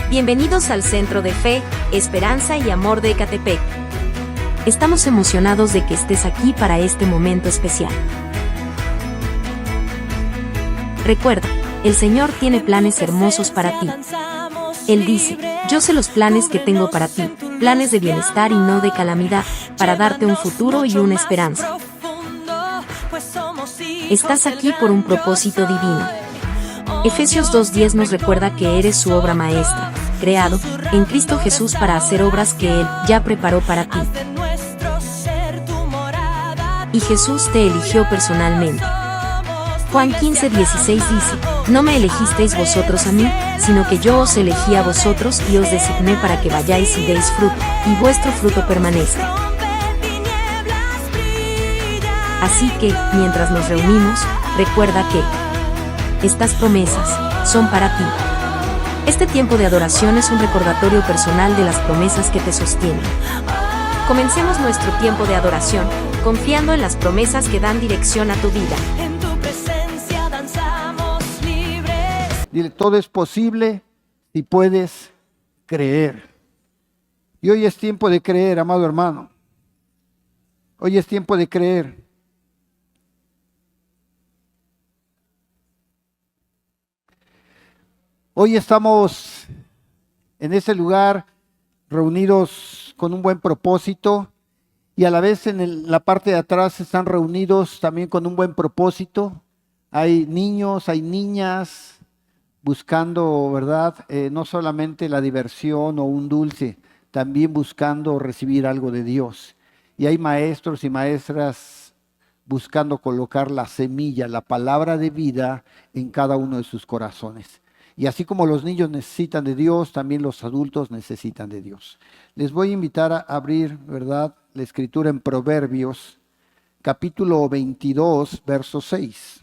Bienvenidos al Centro de Fe, Esperanza y Amor de Ecatepec. Estamos emocionados de que estés aquí para este momento especial. Recuerda, el Señor tiene planes hermosos para ti. Él dice, yo sé los planes que tengo para ti, planes de bienestar y no de calamidad, para darte un futuro y una esperanza. Estás aquí por un propósito divino. Efesios 2:10 nos recuerda que eres su obra maestra, creado en Cristo Jesús para hacer obras que Él ya preparó para ti. Y Jesús te eligió personalmente. Juan 15:16 dice, no me elegisteis vosotros a mí, sino que yo os elegí a vosotros y os designé para que vayáis y deis fruto, y vuestro fruto permanezca. Así que, mientras nos reunimos, recuerda que estas promesas son para ti. Este tiempo de adoración es un recordatorio personal de las promesas que te sostienen. Comencemos nuestro tiempo de adoración, confiando en las promesas que dan dirección a tu vida. En tu presencia danzamos libres. Dile, todo es posible si puedes creer. Y hoy es tiempo de creer, amado hermano. Hoy es tiempo de creer. Hoy estamos en ese lugar reunidos con un buen propósito y a la vez en la parte de atrás están reunidos también con un buen propósito. Hay niños, hay niñas buscando, ¿verdad? No solamente la diversión o un dulce, también buscando recibir algo de Dios. Y hay maestros y maestras buscando colocar la semilla, la palabra de vida en cada uno de sus corazones. Y así como los niños necesitan de Dios, también los adultos necesitan de Dios. Les voy a invitar a abrir, ¿verdad?, la escritura en Proverbios, capítulo 22, verso 6.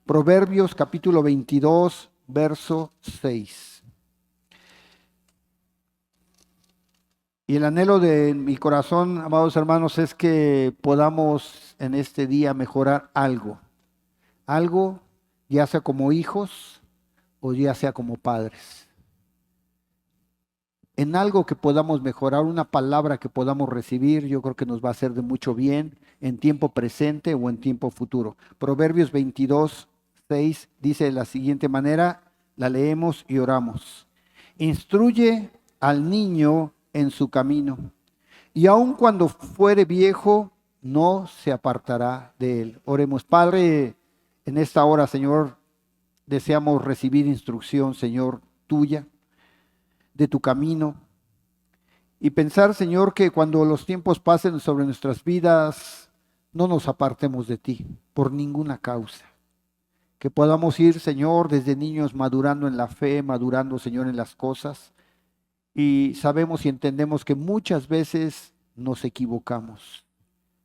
Proverbios, capítulo 22, verso 6. Y el anhelo de mi corazón, amados hermanos, es que podamos en este día mejorar algo. Algo ya sea como hijos o ya sea como padres. En algo que podamos mejorar, una palabra que podamos recibir, yo creo que nos va a hacer de mucho bien en tiempo presente o en tiempo futuro. Proverbios 22, 6 dice de la siguiente manera, la leemos y oramos. Instruye al niño en su camino, y aun cuando fuere viejo, no se apartará de él. Oremos. Padre, en esta hora, Señor, deseamos recibir instrucción, Señor, tuya, de tu camino. Y pensar, Señor, que cuando los tiempos pasen sobre nuestras vidas, no nos apartemos de ti por ninguna causa. Que podamos ir, Señor, desde niños madurando en la fe, madurando, Señor, en las cosas. Y sabemos y entendemos que muchas veces nos equivocamos.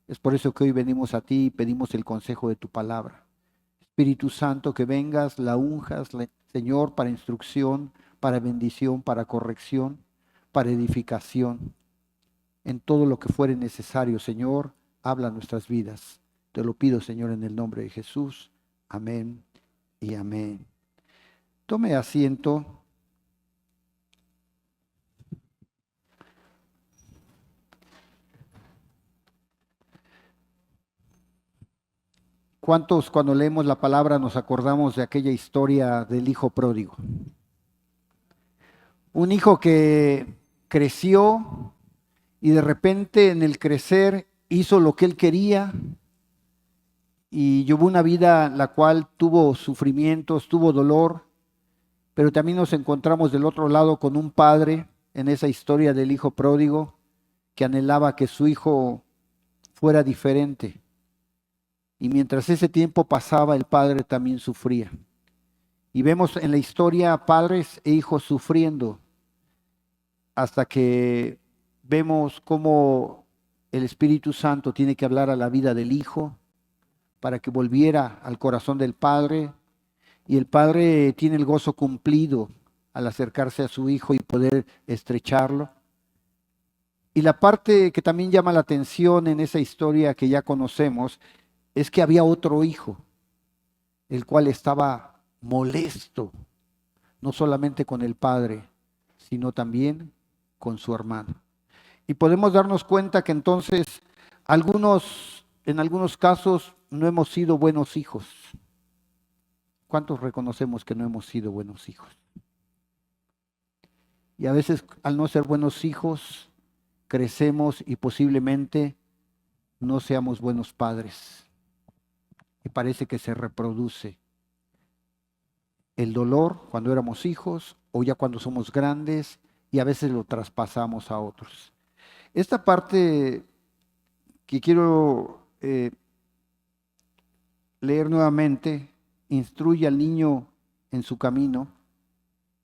Es por eso que hoy venimos a ti y pedimos el consejo de tu palabra. Espíritu Santo, que vengas, la unjas, Señor, para instrucción, para bendición, para corrección, para edificación. En todo lo que fuere necesario, Señor, habla nuestras vidas. Te lo pido, Señor, en el nombre de Jesús. Amén y amén. Tome asiento. ¿Cuántos cuando leemos la palabra nos acordamos de aquella historia del hijo pródigo? Un hijo que creció y de repente en el crecer hizo lo que él quería y llevó una vida la cual tuvo sufrimientos, tuvo dolor, pero también nos encontramos del otro lado con un padre en esa historia del hijo pródigo que anhelaba que su hijo fuera diferente. Y mientras ese tiempo pasaba, el padre también sufría. Y vemos en la historia padres e hijos sufriendo hasta que vemos cómo el Espíritu Santo tiene que hablar a la vida del hijo para que volviera al corazón del padre. Y el padre tiene el gozo cumplido al acercarse a su hijo y poder estrecharlo. Y la parte que también llama la atención en esa historia que ya conocemos es que había otro hijo, el cual estaba molesto no solamente con el padre, sino también con su hermano. Y podemos darnos cuenta que entonces en algunos casos no hemos sido buenos hijos. ¿Cuántos reconocemos que no hemos sido buenos hijos? Y a veces al no ser buenos hijos, crecemos y posiblemente no seamos buenos padres. Y parece que se reproduce el dolor cuando éramos hijos o ya cuando somos grandes y a veces lo traspasamos a otros. Esta parte que quiero leer nuevamente, instruye al niño en su camino,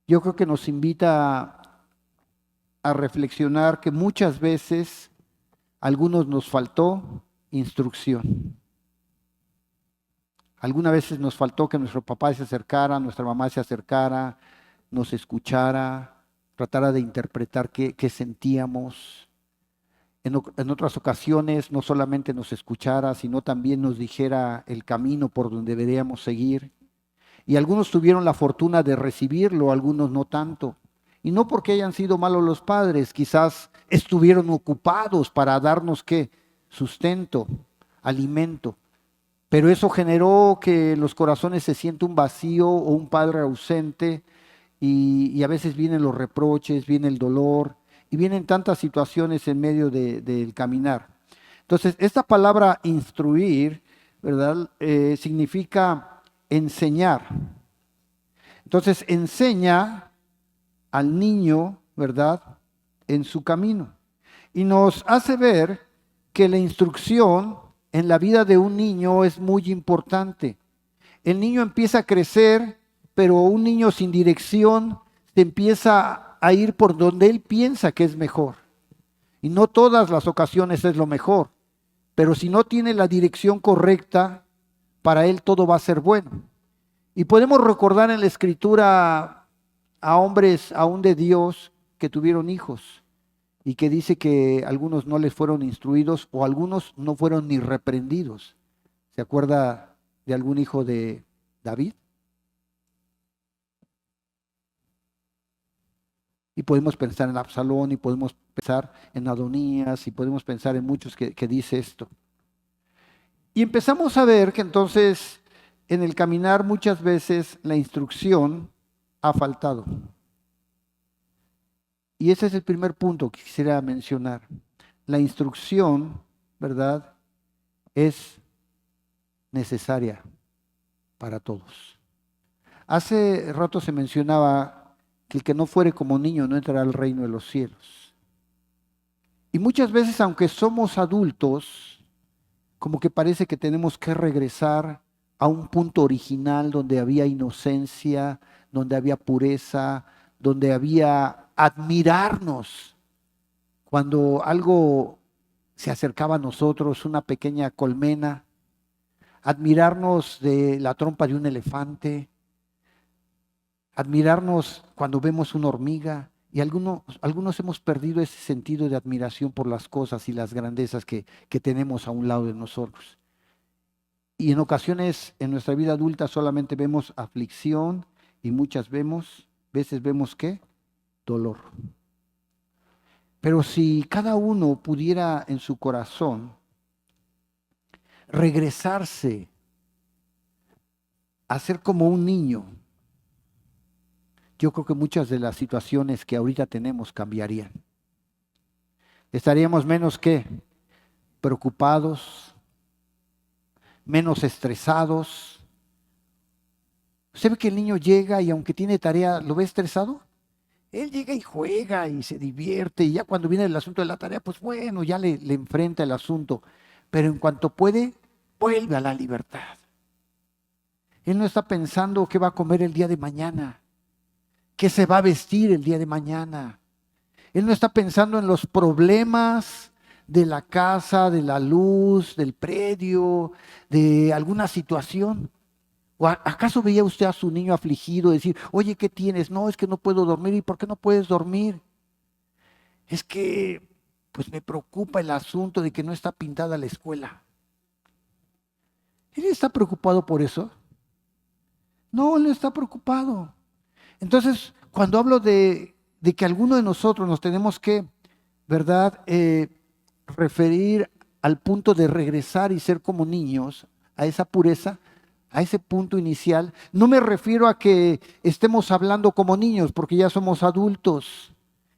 yo creo que nos invita a reflexionar que muchas veces a algunos nos faltó instrucción. Algunas veces nos faltó que nuestro papá se acercara, nuestra mamá se acercara, nos escuchara, tratara de interpretar qué sentíamos. En otras ocasiones no solamente nos escuchara, sino también nos dijera el camino por donde deberíamos seguir. Y algunos tuvieron la fortuna de recibirlo, algunos no tanto. Y no porque hayan sido malos los padres, quizás estuvieron ocupados para darnos ¿qué? Sustento, alimento. Pero eso generó que en los corazones se siente un vacío o un padre ausente y a veces vienen los reproches, viene el dolor y vienen tantas situaciones en medio del caminar. Entonces, esta palabra instruir, ¿verdad? Significa enseñar. Entonces, enseña al niño, ¿verdad? En su camino. Y nos hace ver que la instrucción en la vida de un niño es muy importante. El niño empieza a crecer, pero un niño sin dirección se empieza a ir por donde él piensa que es mejor. Y no todas las ocasiones es lo mejor, pero si no tiene la dirección correcta, para él todo va a ser bueno. Y podemos recordar en la Escritura a hombres aún de Dios que tuvieron hijos y que dice que algunos no les fueron instruidos o algunos no fueron ni reprendidos. ¿Se acuerda de algún hijo de David? Y podemos pensar en Absalón y podemos pensar en Adonías y podemos pensar en muchos que dice esto. Y empezamos a ver que entonces en el caminar muchas veces la instrucción ha faltado. Y ese es el primer punto que quisiera mencionar. La instrucción, ¿verdad?, es necesaria para todos. Hace rato se mencionaba que el que no fuere como niño no entrará al reino de los cielos. Y muchas veces, aunque somos adultos, como que parece que tenemos que regresar a un punto original donde había inocencia, donde había pureza, donde había admirarnos. Cuando algo se acercaba a nosotros, una pequeña colmena, admirarnos de la trompa de un elefante, admirarnos cuando vemos una hormiga, y algunos hemos perdido ese sentido de admiración por las cosas y las grandezas que tenemos a un lado de nosotros. Y en ocasiones en nuestra vida adulta solamente vemos aflicción y muchas veces vemos ¿qué? Dolor. Pero si cada uno pudiera en su corazón regresarse a ser como un niño, yo creo que muchas de las situaciones que ahorita tenemos cambiarían. Estaríamos menos ¿qué? Preocupados, menos estresados. ¿Usted ve que el niño llega y aunque tiene tarea, lo ve estresado? Él llega y juega y se divierte y ya cuando viene el asunto de la tarea, pues bueno, ya le enfrenta el asunto. Pero en cuanto puede, vuelve a la libertad. Él no está pensando qué va a comer el día de mañana, qué se va a vestir el día de mañana. Él no está pensando en los problemas de la casa, de la luz, del predio, de alguna situación. ¿O acaso veía usted a su niño afligido decir, oye, ¿qué tienes? No, es que no puedo dormir. ¿Y por qué no puedes dormir? Es que, pues me preocupa el asunto de que no está pintada la escuela. ¿Él está preocupado por eso? No, él no está preocupado. Entonces, cuando hablo de que alguno de nosotros nos tenemos que, ¿verdad?, referir al punto de regresar y ser como niños, a esa pureza, a ese punto inicial, no me refiero a que estemos hablando como niños, porque ya somos adultos,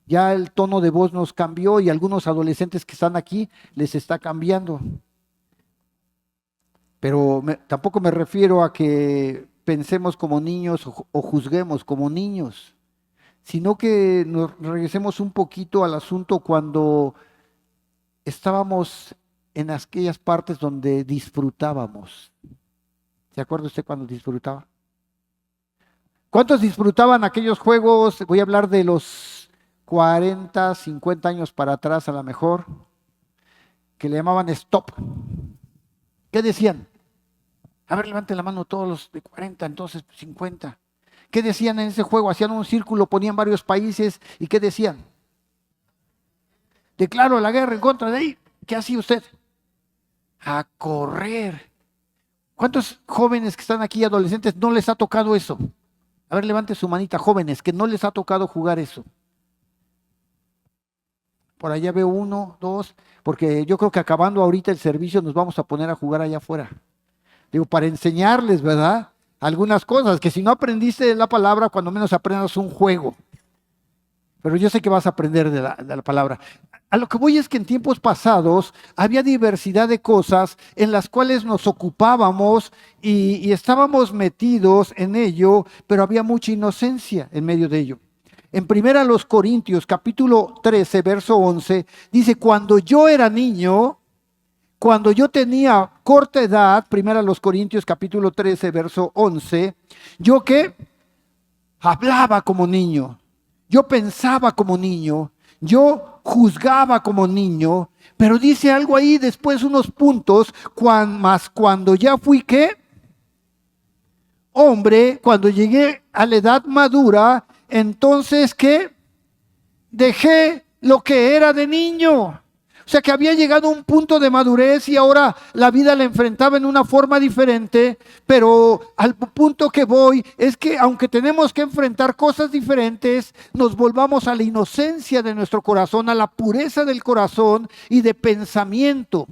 ya el tono de voz nos cambió y algunos adolescentes que están aquí les está cambiando. Pero tampoco me refiero a que pensemos como niños o juzguemos como niños, sino que nos regresemos un poquito al asunto cuando estábamos en aquellas partes donde disfrutábamos. ¿Se acuerda usted cuando disfrutaba? ¿Cuántos disfrutaban aquellos juegos? Voy a hablar de los 40, 50 años para atrás a lo mejor, que le llamaban stop. ¿Qué decían? A ver, levanten la mano todos los de 40, entonces 50. ¿Qué decían en ese juego? Hacían un círculo, ponían varios países, ¿y qué decían? Declaro la guerra en contra de ahí. ¿Qué hacía usted? A correr. ¿Cuántos jóvenes que están aquí, adolescentes, no les ha tocado eso? A ver, levante su manita, jóvenes, que no les ha tocado jugar eso. Por allá veo 1, 2, porque yo creo que acabando ahorita el servicio nos vamos a poner a jugar allá afuera. Digo, para enseñarles, ¿verdad?, algunas cosas, que si no aprendiste la palabra, cuando menos aprendas un juego. Pero yo sé que vas a aprender de la palabra. A lo que voy es que en tiempos pasados había diversidad de cosas en las cuales nos ocupábamos y estábamos metidos en ello, pero había mucha inocencia en medio de ello. En 1 Corintios, capítulo 13, verso 11, dice, cuando yo era niño, cuando yo tenía corta edad, 1 Corintios, capítulo 13, verso 11, yo que hablaba como niño, yo pensaba como niño, yo juzgaba como niño, pero dice algo ahí después, unos puntos, más cuando ya fui ¿qué? Hombre, cuando llegué a la edad madura, entonces ¿qué? Dejé lo que era de niño. O sea que había llegado a un punto de madurez y ahora la vida la enfrentaba en una forma diferente, pero al punto que voy es que aunque tenemos que enfrentar cosas diferentes, nos volvamos a la inocencia de nuestro corazón, a la pureza del corazón y de pensamiento.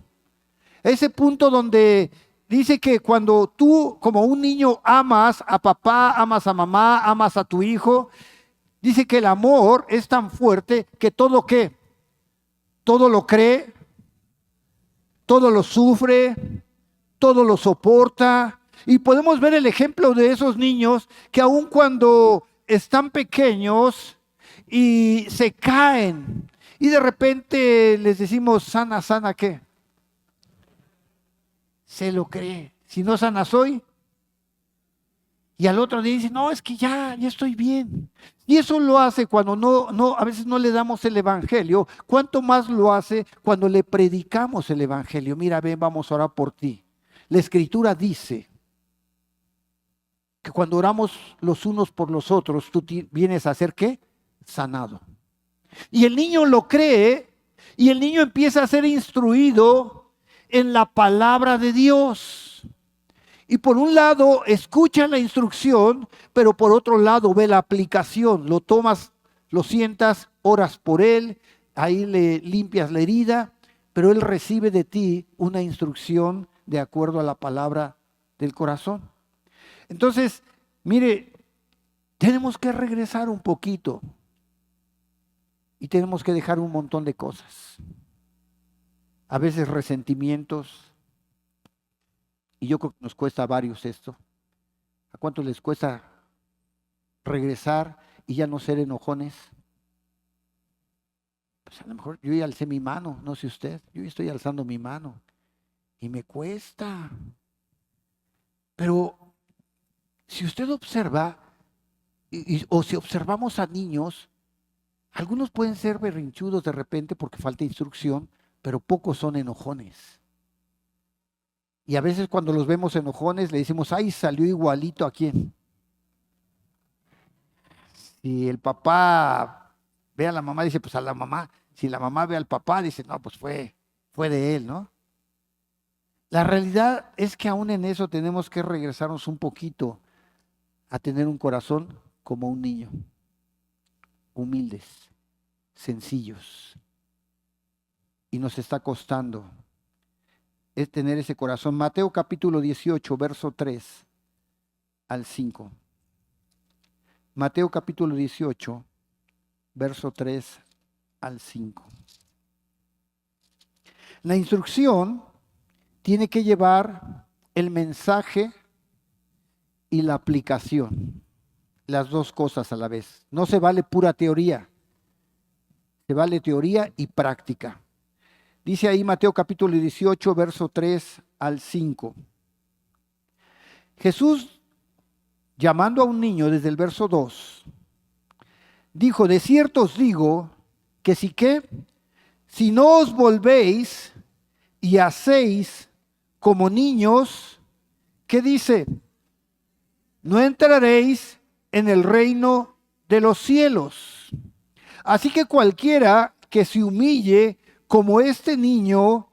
Ese punto donde dice que cuando tú como un niño amas a papá, amas a mamá, amas a tu hijo, dice que el amor es tan fuerte que todo ¿qué? Todo lo cree, todo lo sufre, todo lo soporta. Y podemos ver el ejemplo de esos niños que aun cuando están pequeños y se caen y de repente les decimos sana, sana, ¿qué? Se lo cree. Si no sana soy. Y al otro día dice, no, es que ya estoy bien. Y eso lo hace cuando a veces no le damos el evangelio. ¿Cuánto más lo hace cuando le predicamos el evangelio? Mira, ven, vamos a orar por ti. La escritura dice que cuando oramos los unos por los otros, tú vienes a ser ¿qué? Sanado. Y el niño lo cree y el niño empieza a ser instruido en la palabra de Dios. Y por un lado escucha la instrucción, pero por otro lado ve la aplicación. Lo tomas, lo sientas, oras por él, ahí le limpias la herida, pero él recibe de ti una instrucción de acuerdo a la palabra del corazón. Entonces, mire, tenemos que regresar un poquito y tenemos que dejar un montón de cosas. A veces resentimientos. Y yo creo que nos cuesta a varios esto. ¿A cuántos les cuesta regresar y ya no ser enojones? Pues a lo mejor yo ya alcé mi mano, no sé usted, yo ya estoy alzando mi mano y me cuesta. Pero si usted observa, o si observamos a niños, algunos pueden ser berrinchudos de repente porque falta instrucción, pero pocos son enojones. Y a veces cuando los vemos enojones le decimos, ay, salió igualito a quién. Si el papá ve a la mamá, dice, pues a la mamá. Si la mamá ve al papá, dice, no, pues fue de él, ¿no? La realidad es que aún en eso tenemos que regresarnos un poquito a tener un corazón como un niño, humildes, sencillos. Y nos está costando es tener ese corazón. Mateo capítulo 18, verso 3 al 5. Mateo capítulo 18, verso 3 al 5. La instrucción tiene que llevar el mensaje y la aplicación, las dos cosas a la vez. No se vale pura teoría, se vale teoría y práctica. Dice ahí Mateo capítulo 18, verso 3 al 5. Jesús, llamando a un niño desde el verso 2, dijo: de cierto os digo que si no os volvéis y hacéis como niños, ¿qué dice? No entraréis en el reino de los cielos. Así que cualquiera que se humille como este niño,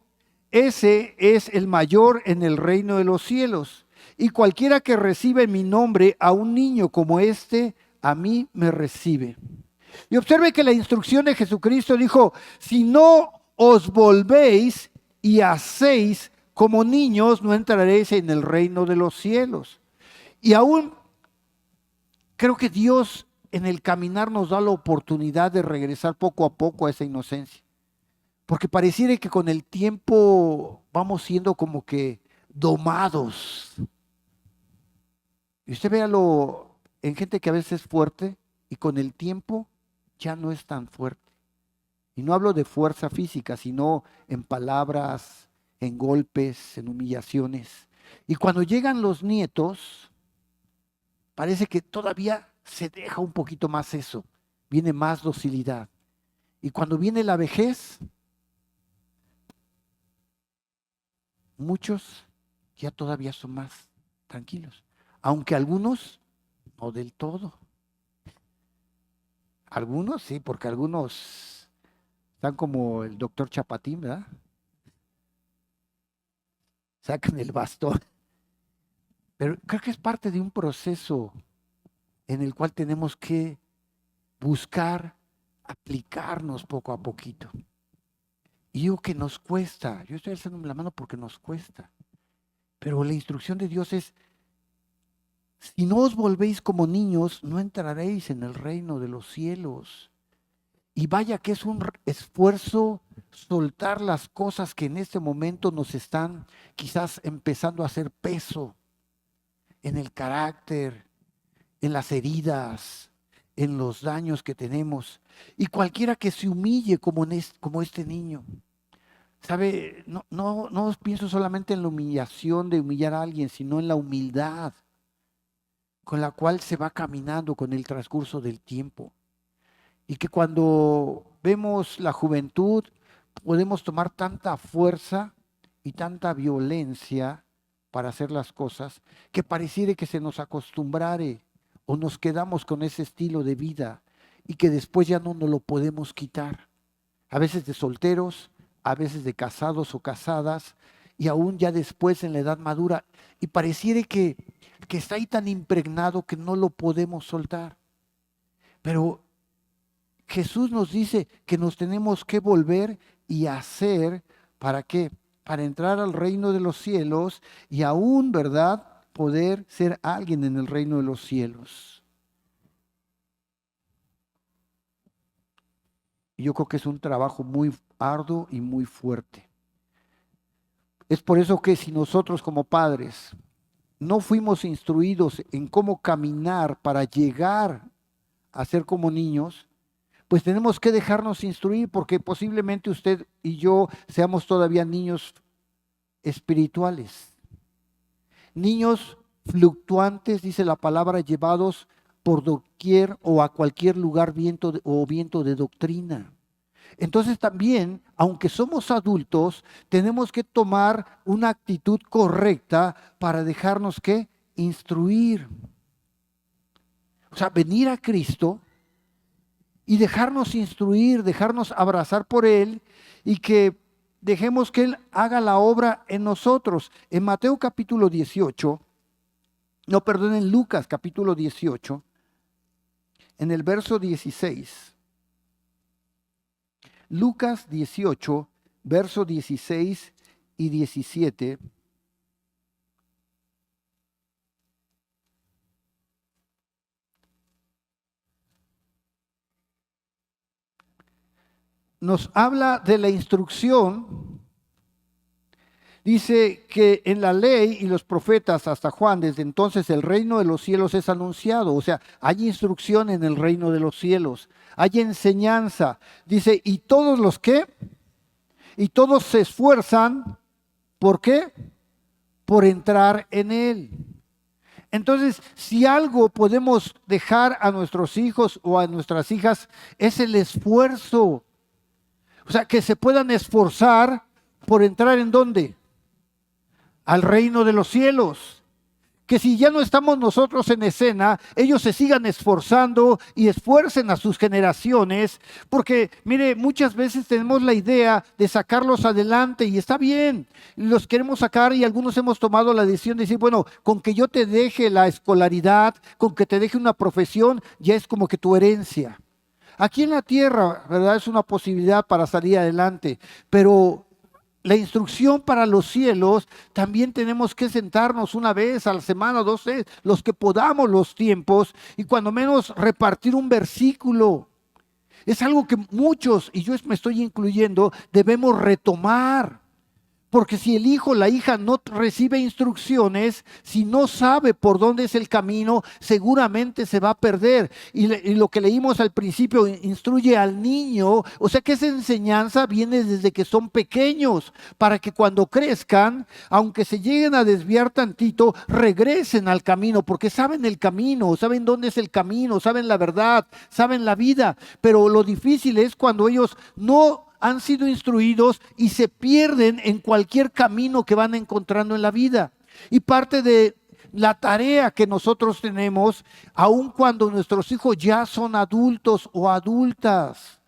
ese es el mayor en el reino de los cielos. Y cualquiera que recibe en mi nombre a un niño como este, a mí me recibe. Y observe que la instrucción de Jesucristo dijo: si no os volvéis y hacéis como niños, no entraréis en el reino de los cielos. Y aún creo que Dios en el caminar nos da la oportunidad de regresar poco a poco a esa inocencia. Porque pareciera que con el tiempo vamos siendo como que domados. Y usted véalo en gente que a veces es fuerte y con el tiempo ya no es tan fuerte. Y no hablo de fuerza física, sino en palabras, en golpes, en humillaciones. Y cuando llegan los nietos, parece que todavía se deja un poquito más eso. Viene más docilidad. Y cuando viene la vejez, muchos ya todavía son más tranquilos. Aunque algunos no del todo. Algunos sí, porque algunos están como el doctor Chapatín, ¿verdad? Sacan el bastón. Pero creo que es parte de un proceso en el cual tenemos que buscar aplicarnos poco a poquito. Y digo que nos cuesta. Yo estoy alzando la mano porque nos cuesta. Pero la instrucción de Dios es: si no os volvéis como niños, no entraréis en el reino de los cielos. Y vaya que es un esfuerzo soltar las cosas que en este momento nos están quizás empezando a hacer peso en el carácter, en las heridas, en los daños que tenemos. Y cualquiera que se humille como este niño. ¿Sabe? No pienso solamente en la humillación de humillar a alguien, sino en la humildad con la cual se va caminando con el transcurso del tiempo. Y que cuando vemos la juventud podemos tomar tanta fuerza y tanta violencia para hacer las cosas, que pareciera que se nos acostumbrare o nos quedamos con ese estilo de vida y que después ya no nos lo podemos quitar. A veces de solteros, a veces de casados o casadas, y aún ya después en la edad madura, y pareciera que está ahí tan impregnado que no lo podemos soltar. Pero Jesús nos dice que nos tenemos que volver y hacer, ¿para qué? Para entrar al reino de los cielos y aún, ¿verdad?, poder ser alguien en el reino de los cielos. Y yo creo que es un trabajo muy arduo y muy fuerte. Es por eso que si nosotros como padres no fuimos instruidos en cómo caminar para llegar a ser como niños, pues tenemos que dejarnos instruir, porque posiblemente usted y yo seamos todavía niños espirituales. Niños fluctuantes, dice la palabra, llevados por doquier o a cualquier lugar viento de doctrina. Entonces también, aunque somos adultos, tenemos que tomar una actitud correcta para dejarnos ¿qué? Instruir. O sea, venir a Cristo y dejarnos instruir, dejarnos abrazar por Él y que dejemos que Él haga la obra en nosotros. En Mateo capítulo 18, en Lucas capítulo 18, en el verso 16. Lucas 18, verso 16 y 17. Nos habla de la instrucción. Dice que en la ley y los profetas hasta Juan, desde entonces el reino de los cielos es anunciado. O sea, hay instrucción en el reino de los cielos. Hay enseñanza. Dice, y todos los que, y todos se esfuerzan, ¿por qué? Por entrar en él. Entonces, si algo podemos dejar a nuestros hijos o a nuestras hijas, es el esfuerzo. O sea, que se puedan esforzar por entrar ¿en dónde? Al reino de los cielos. Que si ya no estamos nosotros en escena, ellos se sigan esforzando y esfuercen a sus generaciones, porque mire, muchas veces tenemos la idea de sacarlos adelante y está bien, los queremos sacar y algunos hemos tomado la decisión de decir, bueno, con que yo te deje la escolaridad, con que te deje una profesión, ya es como que tu herencia. Aquí en la tierra, ¿verdad? Es una posibilidad para salir adelante, pero la instrucción para los cielos, también tenemos que sentarnos una vez a la semana, 2 veces, los que podamos los tiempos, y cuando menos repartir un versículo. Es algo que muchos, y yo me estoy incluyendo, debemos retomar. Porque si el hijo o la hija no recibe instrucciones, si no sabe por dónde es el camino, seguramente se va a perder. Y lo que leímos al principio, instruye al niño, o sea que esa enseñanza viene desde que son pequeños, para que cuando crezcan, aunque se lleguen a desviar tantito, regresen al camino, porque saben el camino, saben dónde es el camino, saben la verdad, saben la vida. Pero lo difícil es cuando ellos no han sido instruidos y se pierden en cualquier camino que van encontrando en la vida. Y parte de la tarea que nosotros tenemos, aun cuando nuestros hijos ya son adultos o adultas,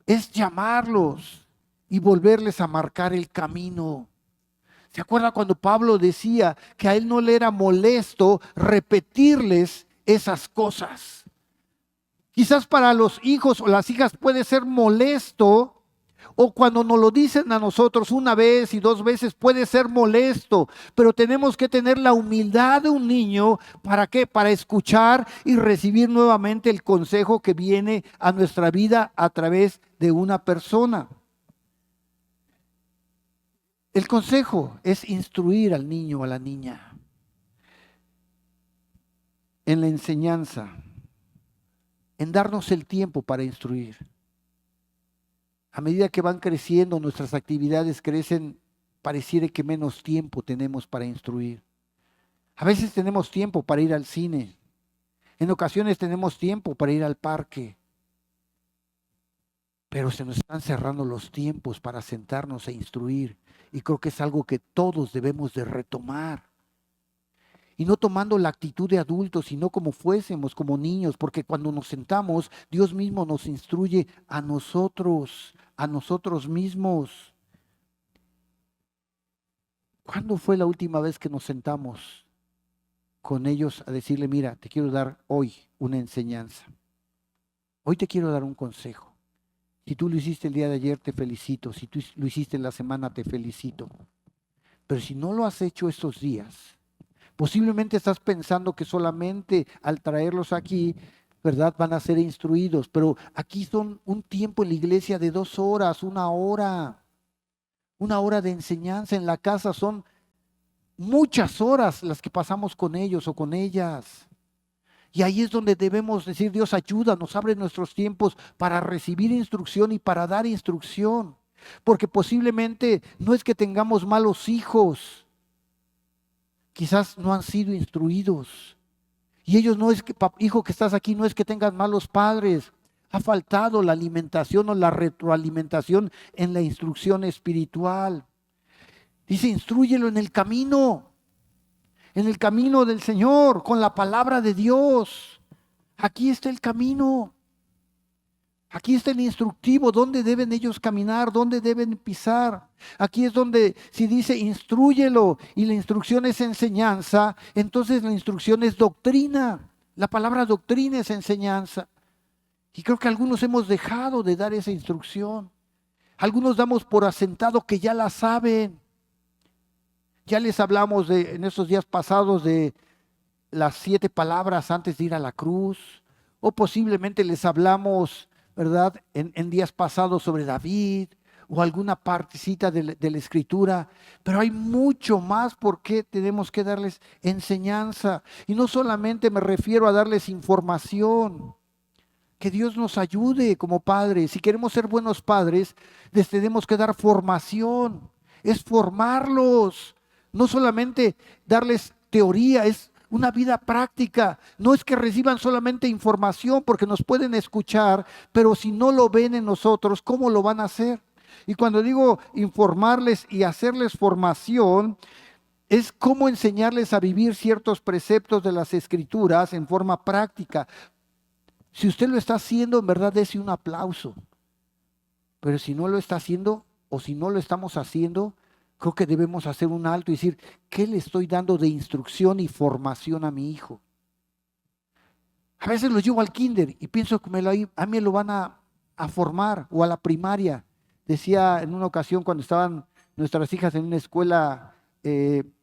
es llamarlos y volverles a marcar el camino. ¿Se acuerda cuando Pablo decía que a él no le era molesto repetirles esas cosas? Quizás para los hijos o las hijas puede ser molesto, o cuando nos lo dicen a nosotros 1 vez y 2 veces puede ser molesto, pero tenemos que tener la humildad de un niño. ¿Para qué? Para escuchar y recibir nuevamente el consejo que viene a nuestra vida a través de una persona. El consejo es instruir al niño o a la niña en la enseñanza, en darnos el tiempo para instruir. A medida que van creciendo, nuestras actividades crecen, pareciera que menos tiempo tenemos para instruir. A veces tenemos tiempo para ir al cine, en ocasiones tenemos tiempo para ir al parque, pero se nos están cerrando los tiempos para sentarnos a instruir, y creo que es algo que todos debemos de retomar. Y no tomando la actitud de adultos, sino como fuésemos, como niños, porque cuando nos sentamos, Dios mismo nos instruye a nosotros mismos. ¿Cuándo fue la última vez que nos sentamos con ellos a decirle, mira, te quiero dar hoy una enseñanza? Hoy te quiero dar un consejo. Si tú lo hiciste el día de ayer, te felicito. Si tú lo hiciste en la semana, te felicito. Pero si no lo has hecho estos días, posiblemente estás pensando que solamente al traerlos aquí, ¿verdad?, van a ser instruidos, pero aquí son un tiempo en la iglesia de 2 horas, 1 hora, 1 hora de enseñanza. En la casa son muchas horas las que pasamos con ellos o con ellas. Y ahí es donde debemos decir, Dios, ayúdanos, abre nuestros tiempos para recibir instrucción y para dar instrucción, porque posiblemente no es que tengamos malos hijos, quizás no han sido instruidos. Y ellos no es que, hijo que estás aquí, no es que tengas malos padres. Ha faltado la alimentación o la retroalimentación en la instrucción espiritual. Dice, instrúyelo en el camino del Señor, con la palabra de Dios. Aquí está el camino. Aquí está el instructivo, dónde deben ellos caminar, dónde deben pisar. Aquí es donde, si dice instrúyelo y la instrucción es enseñanza, entonces la instrucción es doctrina. La palabra doctrina es enseñanza. Y creo que algunos hemos dejado de dar esa instrucción. Algunos damos por asentado que ya la saben. Ya les hablamos en estos días pasados de las 7 palabras antes de ir a la cruz. O posiblemente les hablamos, ¿verdad?, en días pasados sobre David o alguna partecita de la Escritura. Pero hay mucho más por qué tenemos que darles enseñanza. Y no solamente me refiero a darles información. Que Dios nos ayude como padres. Si queremos ser buenos padres, les tenemos que dar formación. Es formarlos. No solamente darles teoría, es una vida práctica. No es que reciban solamente información porque nos pueden escuchar, pero si no lo ven en nosotros, ¿cómo lo van a hacer? Y cuando digo informarles y hacerles formación, es cómo enseñarles a vivir ciertos preceptos de las Escrituras en forma práctica. Si usted lo está haciendo, en verdad, dése un aplauso. Pero si no lo está haciendo o si no lo estamos haciendo, creo que debemos hacer un alto y decir, ¿qué le estoy dando de instrucción y formación a mi hijo? A veces lo llevo al kinder y pienso que a mí me lo van a formar, o a la primaria. Decía en una ocasión cuando estaban nuestras hijas en una escuela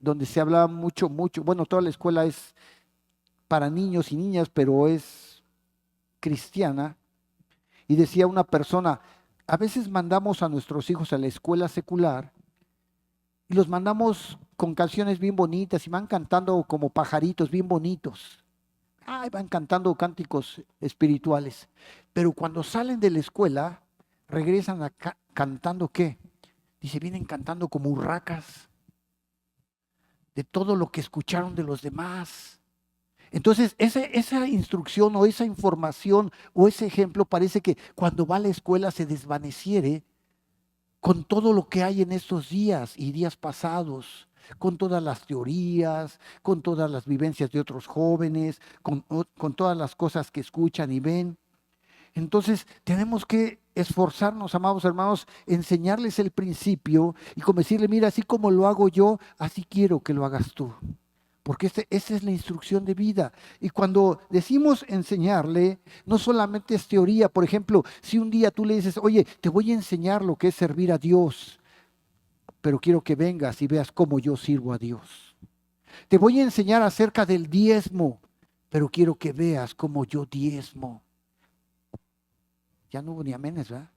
donde se hablaba mucho, bueno, toda la escuela es para niños y niñas, pero es cristiana, y decía una persona, a veces mandamos a nuestros hijos a la escuela secular y los mandamos con canciones bien bonitas y van cantando como pajaritos bien bonitos. Van cantando cánticos espirituales, pero cuando salen de la escuela regresan cantando ¿qué? Dice, vienen cantando como urracas de todo lo que escucharon de los demás. Entonces, esa instrucción o esa información o ese ejemplo parece que cuando va a la escuela se desvaneciere con todo lo que hay en estos días y días pasados, con todas las teorías, con todas las vivencias de otros jóvenes, con todas las cosas que escuchan y ven. Entonces, tenemos que esforzarnos, amados hermanos, enseñarles el principio y como decirle, mira, así como lo hago yo, así quiero que lo hagas tú. Porque esa es la instrucción de vida. Y cuando decimos enseñarle, no solamente es teoría. Por ejemplo, si un día tú le dices, oye, te voy a enseñar lo que es servir a Dios, pero quiero que vengas y veas cómo yo sirvo a Dios. Te voy a enseñar acerca del diezmo, pero quiero que veas cómo yo diezmo. Ya no hubo ni aménes, ¿verdad?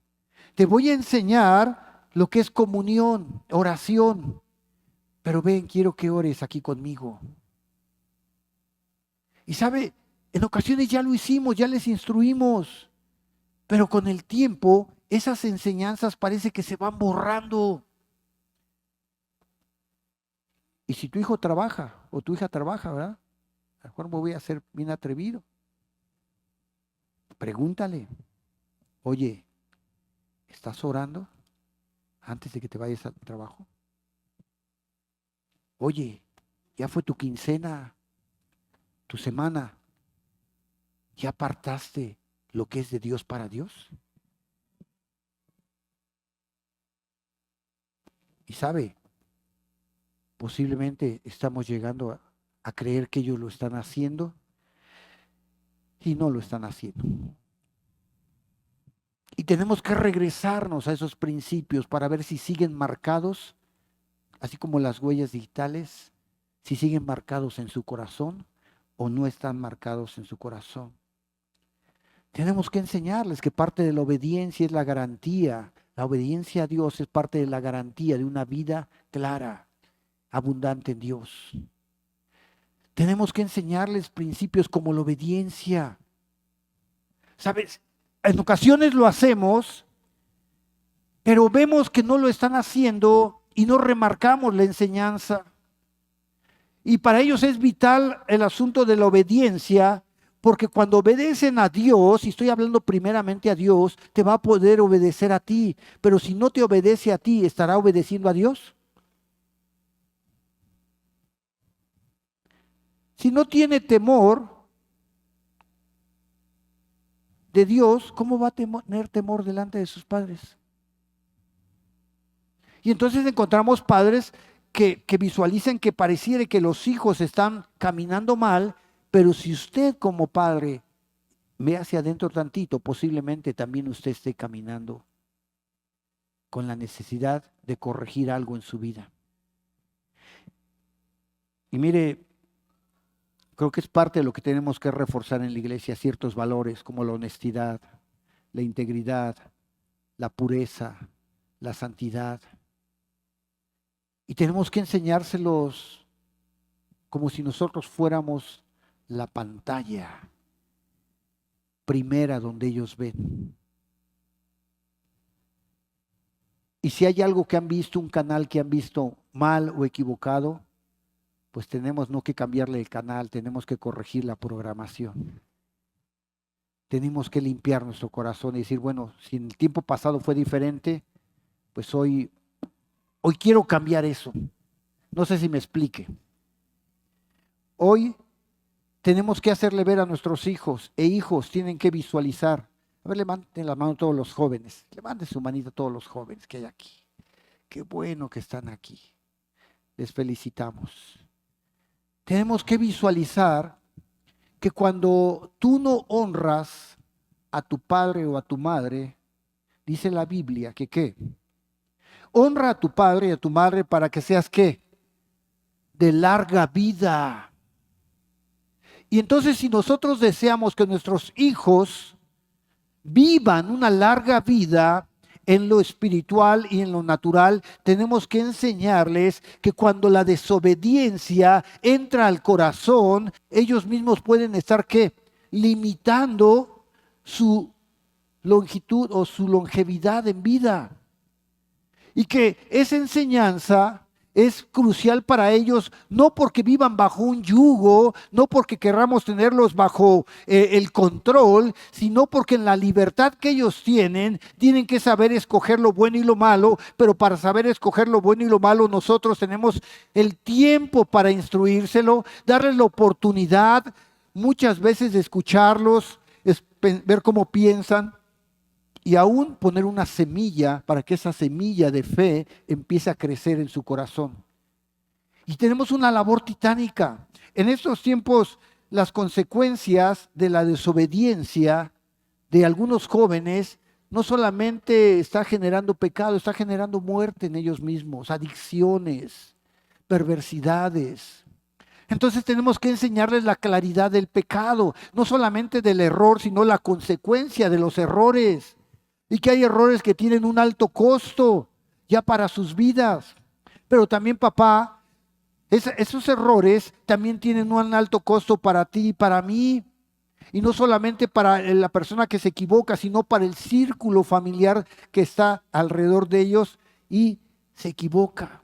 Te voy a enseñar lo que es comunión, oración, pero ven, quiero que ores aquí conmigo. Y sabe, en ocasiones ya lo hicimos, ya les instruimos, pero con el tiempo esas enseñanzas parece que se van borrando. Y si tu hijo trabaja o tu hija trabaja, ¿verdad? A lo mejor me voy a hacer bien atrevido. Pregúntale, oye, ¿estás orando antes de que te vayas al trabajo? Oye, ya fue tu quincena, tu semana, ¿ya apartaste lo que es de Dios para Dios? Y sabe, posiblemente estamos llegando a creer que ellos lo están haciendo y no lo están haciendo. Y tenemos que regresarnos a esos principios para ver si siguen marcados, así como las huellas digitales, si siguen marcados en su corazón o no están marcados en su corazón. Tenemos que enseñarles que parte de la obediencia es la garantía. La obediencia a Dios es parte de la garantía de una vida clara, abundante en Dios. Tenemos que enseñarles principios como la obediencia. ¿Sabes? En ocasiones lo hacemos, pero vemos que no lo están haciendo y no remarcamos la enseñanza. Y para ellos es vital el asunto de la obediencia, porque cuando obedecen a Dios, y estoy hablando primeramente a Dios, te va a poder obedecer a ti. Pero si no te obedece a ti, ¿estará obedeciendo a Dios? Si no tiene temor de Dios, ¿cómo va a tener temor delante de sus padres? Y entonces encontramos padres que visualicen que pareciera que los hijos están caminando mal, Pero si usted como padre ve hacia adentro tantito, posiblemente también usted esté caminando con la necesidad de corregir algo en su vida. Y mire, creo que es parte de lo que tenemos que reforzar en la iglesia, ciertos valores como la honestidad, la integridad, la pureza, la santidad. Y tenemos que enseñárselos como si nosotros fuéramos la pantalla primera donde ellos ven. Y si hay algo que han visto, un canal que han visto mal o equivocado, pues tenemos no que cambiarle el canal, tenemos que corregir la programación. Tenemos que limpiar nuestro corazón y decir, bueno, si en el tiempo pasado fue diferente, pues hoy quiero cambiar eso. No sé si me explique. Hoy tenemos que hacerle ver a nuestros hijos, e hijos tienen que visualizar. A ver, levanten la mano todos los jóvenes. Levanten su manita a todos los jóvenes que hay aquí. Qué bueno que están aquí. Les felicitamos. Tenemos que visualizar que cuando tú no honras a tu padre o a tu madre, dice la Biblia que ¿qué? Honra a tu padre y a tu madre para que seas ¿qué? De larga vida. Y entonces si nosotros deseamos que nuestros hijos vivan una larga vida en lo espiritual y en lo natural, tenemos que enseñarles que cuando la desobediencia entra al corazón, ellos mismos pueden estar ¿qué? Limitando su longitud o su longevidad en vida. Y que esa enseñanza es crucial para ellos, no porque vivan bajo un yugo, no porque querramos tenerlos bajo el control, sino porque en la libertad que ellos tienen que saber escoger lo bueno y lo malo, pero para saber escoger lo bueno y lo malo nosotros tenemos el tiempo para instruírselo, darles la oportunidad muchas veces de escucharlos, ver cómo piensan, y aún poner una semilla para que esa semilla de fe empiece a crecer en su corazón. Y tenemos una labor titánica. En estos tiempos, las consecuencias de la desobediencia de algunos jóvenes no solamente está generando pecado, está generando muerte en ellos mismos, adicciones, perversidades. Entonces tenemos que enseñarles la claridad del pecado, no solamente del error, sino la consecuencia de los errores. Y que hay errores que tienen un alto costo ya para sus vidas. Pero también, papá, esos errores también tienen un alto costo para ti y para mí. Y no solamente para la persona que se equivoca, sino para el círculo familiar que está alrededor de ellos y se equivoca.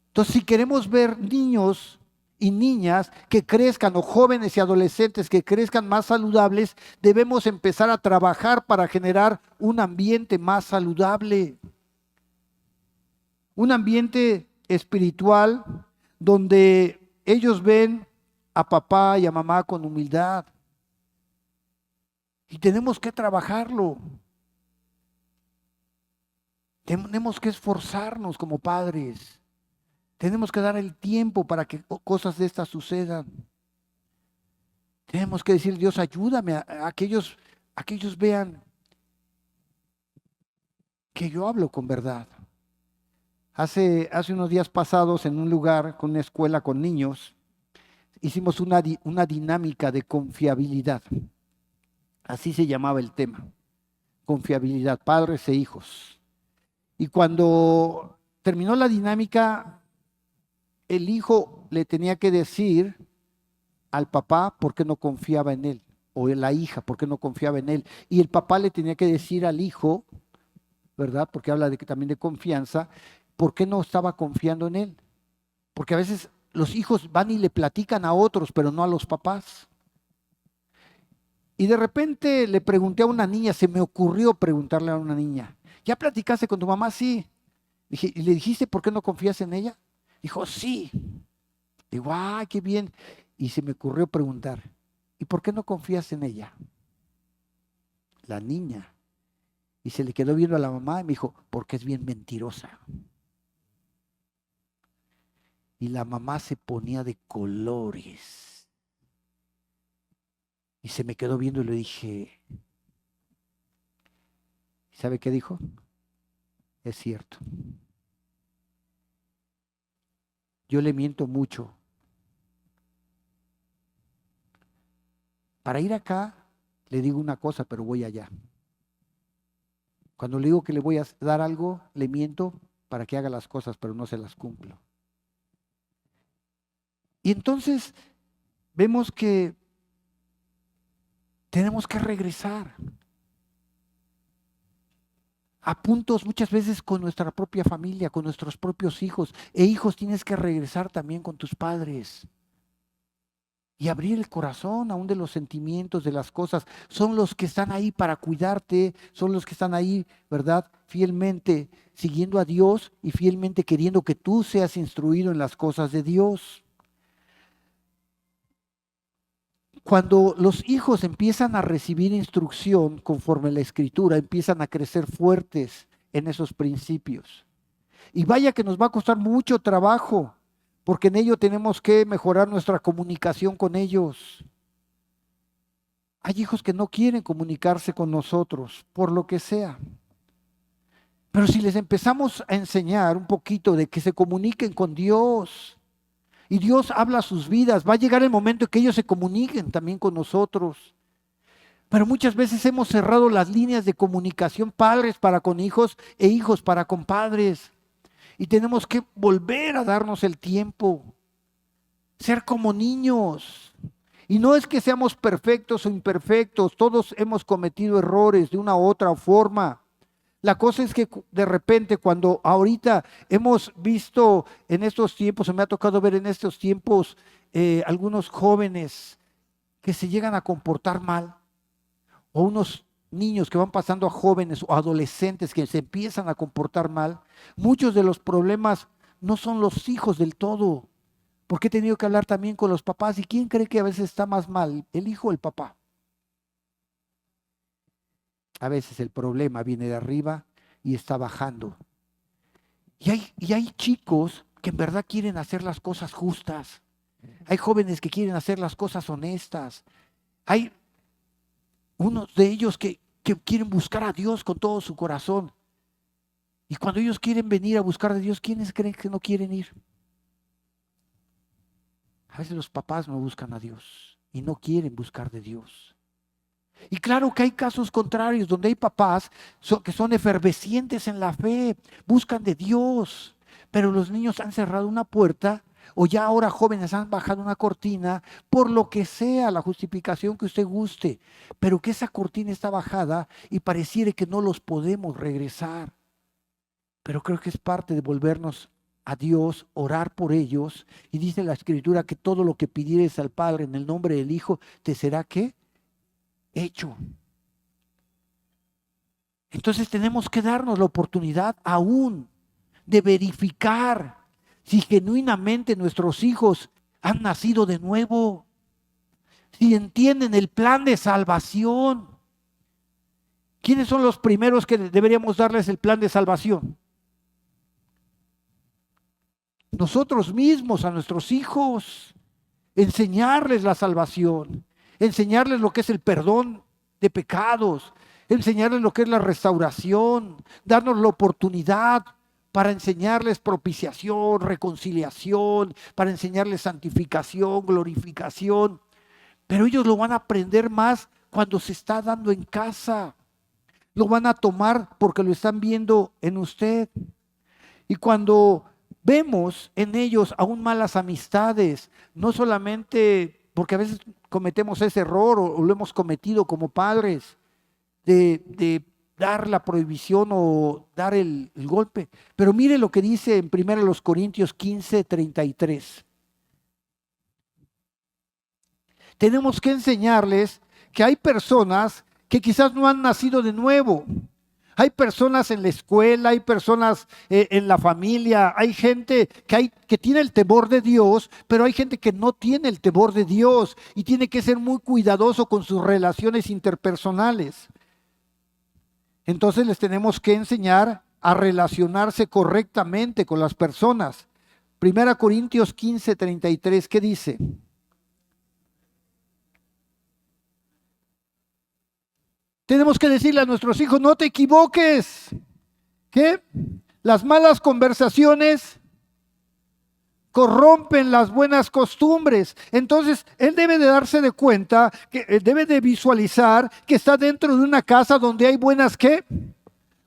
Entonces, si queremos ver niños y niñas que crezcan, o jóvenes y adolescentes que crezcan más saludables, debemos empezar a trabajar para generar un ambiente más saludable. Un ambiente espiritual donde ellos ven a papá y a mamá con humildad. Y tenemos que trabajarlo. Tenemos que esforzarnos como padres. Tenemos que dar el tiempo para que cosas de estas sucedan. Tenemos que decir, Dios, ayúdame a que ellos vean que yo hablo con verdad. Hace unos días pasados, en un lugar, con una escuela con niños, hicimos una dinámica de confiabilidad. Así se llamaba el tema. Confiabilidad, padres e hijos. Y cuando terminó la dinámica, el hijo le tenía que decir al papá por qué no confiaba en él, o la hija por qué no confiaba en él. Y el papá le tenía que decir al hijo, ¿verdad? Porque habla también de confianza, por qué no estaba confiando en él. Porque a veces los hijos van y le platican a otros, pero no a los papás. Y de repente le pregunté a una niña, se me ocurrió preguntarle a una niña, ¿ya platicaste con tu mamá? Sí. ¿Y le dijiste por qué no confías en ella? Dijo, sí. Digo, ¡ay, qué bien! Y se me ocurrió preguntar, ¿y por qué no confías en ella? La niña. Y se le quedó viendo a la mamá y me dijo, porque es bien mentirosa. Y la mamá se ponía de colores. Y se me quedó viendo y le dije, ¿sabe qué dijo? Es cierto. Yo le miento mucho. Para ir acá, le digo una cosa, pero voy allá. Cuando le digo que le voy a dar algo, le miento para que haga las cosas, pero no se las cumplo. Y entonces vemos que tenemos que regresar a puntos muchas veces con nuestra propia familia, con nuestros propios hijos. E hijos, tienes que regresar también con tus padres. Y abrir el corazón aún de los sentimientos, de las cosas. Son los que están ahí para cuidarte, son los que están ahí, ¿verdad? Fielmente siguiendo a Dios y fielmente queriendo que tú seas instruido en las cosas de Dios. Cuando los hijos empiezan a recibir instrucción conforme a la Escritura, empiezan a crecer fuertes en esos principios. Y vaya que nos va a costar mucho trabajo, porque en ello tenemos que mejorar nuestra comunicación con ellos. Hay hijos que no quieren comunicarse con nosotros, por lo que sea. Pero si les empezamos a enseñar un poquito de que se comuniquen con Dios, y Dios habla a sus vidas, va a llegar el momento en que ellos se comuniquen también con nosotros. Pero muchas veces hemos cerrado las líneas de comunicación, padres para con hijos e hijos para con padres. Y tenemos que volver a darnos el tiempo, ser como niños. Y no es que seamos perfectos o imperfectos, todos hemos cometido errores de una u otra forma. La cosa es que de repente cuando ahorita hemos visto en estos tiempos, o me ha tocado ver en estos tiempos, algunos jóvenes que se llegan a comportar mal, o unos niños que van pasando a jóvenes o adolescentes que se empiezan a comportar mal, muchos de los problemas no son los hijos del todo, porque he tenido que hablar también con los papás. ¿Y quién cree que a veces está más mal, el hijo o el papá? A veces el problema viene de arriba y está bajando. Y hay chicos que en verdad quieren hacer las cosas justas. Hay jóvenes que quieren hacer las cosas honestas. Hay unos de ellos que quieren buscar a Dios con todo su corazón. Y cuando ellos quieren venir a buscar a Dios, ¿quiénes creen que no quieren ir? A veces los papás no buscan a Dios y no quieren buscar de Dios. Y claro que hay casos contrarios donde hay papás que son efervescientes en la fe, buscan de Dios, pero los niños han cerrado una puerta o ya ahora jóvenes han bajado una cortina, por lo que sea, la justificación que usted guste, pero que esa cortina está bajada y pareciera que no los podemos regresar. Pero creo que es parte de volvernos a Dios, orar por ellos, y dice la Escritura que todo lo que pidieres al Padre en el nombre del Hijo, te será ¿qué? Hecho. Entonces tenemos que darnos la oportunidad aún de verificar si genuinamente nuestros hijos han nacido de nuevo, si entienden el plan de salvación. ¿Quiénes son los primeros que deberíamos darles el plan de salvación? Nosotros mismos, a nuestros hijos, enseñarles la salvación, enseñarles lo que es el perdón de pecados, enseñarles lo que es la restauración, darnos la oportunidad para enseñarles propiciación, reconciliación, para enseñarles santificación, glorificación. Pero ellos lo van a aprender más cuando se está dando en casa. Lo van a tomar porque lo están viendo en usted. Y cuando vemos en ellos aún malas amistades, no solamente porque a veces cometemos ese error o lo hemos cometido como padres, de dar la prohibición o dar el golpe. Pero mire lo que dice en 1 Corintios 15:33. Tenemos que enseñarles que hay personas que quizás no han nacido de nuevo. Hay personas en la escuela, hay personas en la familia, hay gente que tiene el temor de Dios, pero hay gente que no tiene el temor de Dios y tiene que ser muy cuidadoso con sus relaciones interpersonales. Entonces les tenemos que enseñar a relacionarse correctamente con las personas. 1 Corintios 15:33, ¿qué dice? Tenemos que decirle a nuestros hijos, no te equivoques. ¿Qué? Las malas conversaciones corrompen las buenas costumbres. Entonces, él debe de darse de cuenta, que debe de visualizar que está dentro de una casa donde hay buenas, ¿qué?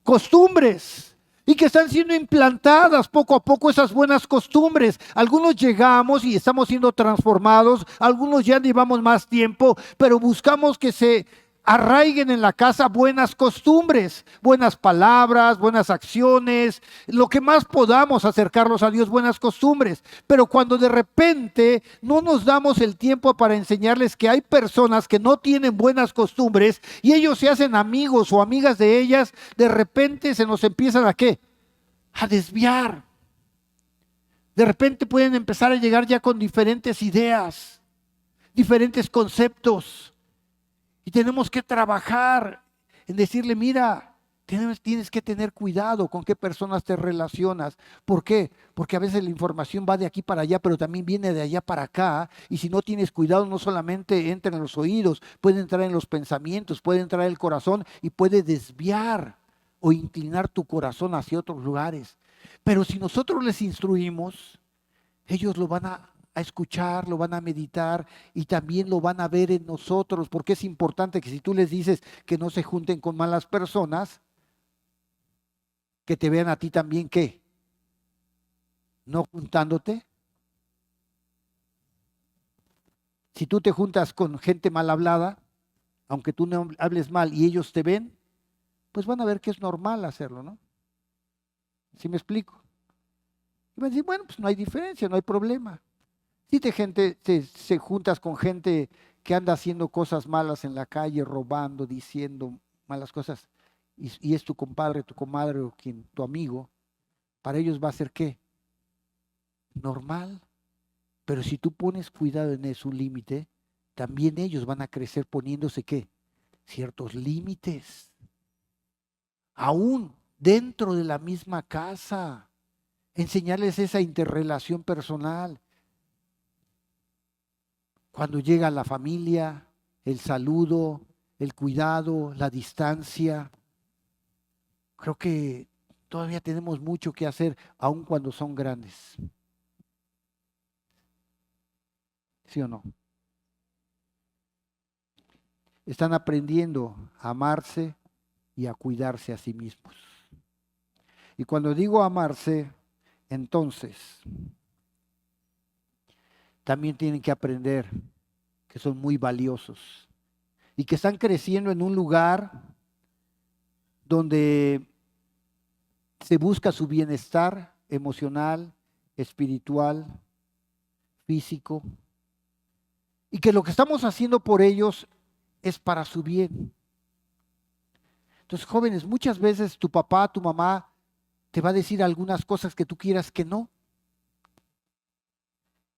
Costumbres. Y que están siendo implantadas poco a poco esas buenas costumbres. Algunos llegamos y estamos siendo transformados, algunos ya llevamos más tiempo, pero buscamos que se arraiguen en la casa buenas costumbres, buenas palabras, buenas acciones, lo que más podamos acercarlos a Dios, buenas costumbres. Pero cuando de repente no nos damos el tiempo para enseñarles que hay personas que no tienen buenas costumbres y ellos se hacen amigos o amigas de ellas, de repente se nos empiezan a ¿qué? A desviar. De repente pueden empezar a llegar ya con diferentes ideas, diferentes conceptos. Y tenemos que trabajar en decirle, mira, tienes que tener cuidado con qué personas te relacionas. ¿Por qué? Porque a veces la información va de aquí para allá, pero también viene de allá para acá. Y si no tienes cuidado, no solamente entra en los oídos, puede entrar en los pensamientos, puede entrar en el corazón y puede desviar o inclinar tu corazón hacia otros lugares. Pero si nosotros les instruimos, ellos lo van a escuchar, lo van a meditar y también lo van a ver en nosotros, porque es importante que si tú les dices que no se junten con malas personas, que te vean a ti también, ¿qué? No juntándote. Si tú te juntas con gente mal hablada, aunque tú no hables mal y ellos te ven, pues van a ver que es normal hacerlo, ¿no? ¿Sí me explico? Y van a decir, bueno, pues no hay diferencia, no hay problema. Si se juntas con gente que anda haciendo cosas malas en la calle, robando, diciendo malas cosas, y es tu compadre, tu comadre o tu amigo, para ellos va a ser ¿qué? Normal. Pero si tú pones cuidado en eso, un límite, también ellos van a crecer poniéndose ¿qué? Ciertos límites. Aún dentro de la misma casa, enseñarles esa interrelación personal. Cuando llega la familia, el saludo, el cuidado, la distancia. Creo que todavía tenemos mucho que hacer, aun cuando son grandes. ¿Sí o no? Están aprendiendo a amarse y a cuidarse a sí mismos. Y cuando digo amarse, entonces también tienen que aprender que son muy valiosos y que están creciendo en un lugar donde se busca su bienestar emocional, espiritual, físico, y que lo que estamos haciendo por ellos es para su bien. Entonces, jóvenes, muchas veces tu papá, tu mamá te va a decir algunas cosas que tú quieras que no.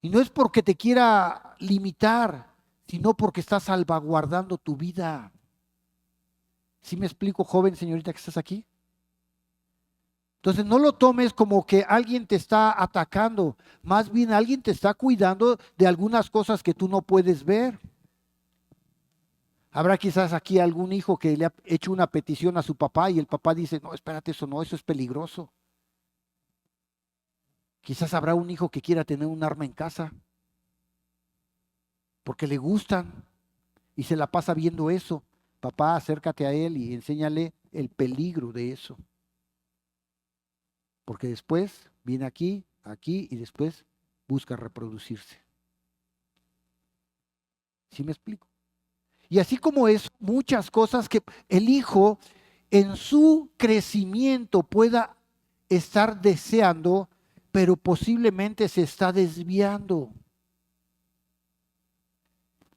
Y no es porque te quiera limitar, sino porque está salvaguardando tu vida. ¿Sí me explico, joven, señorita, que estás aquí? Entonces no lo tomes como que alguien te está atacando, más bien alguien te está cuidando de algunas cosas que tú no puedes ver. Habrá quizás aquí algún hijo que le ha hecho una petición a su papá y el papá dice, no, espérate, eso no, eso es peligroso. Quizás habrá un hijo que quiera tener un arma en casa porque le gustan y se la pasa viendo eso. Papá, acércate a él y enséñale el peligro de eso. Porque después viene aquí y después busca reproducirse. ¿Sí me explico? Y así como es, muchas cosas que el hijo en su crecimiento pueda estar deseando, pero posiblemente se está desviando.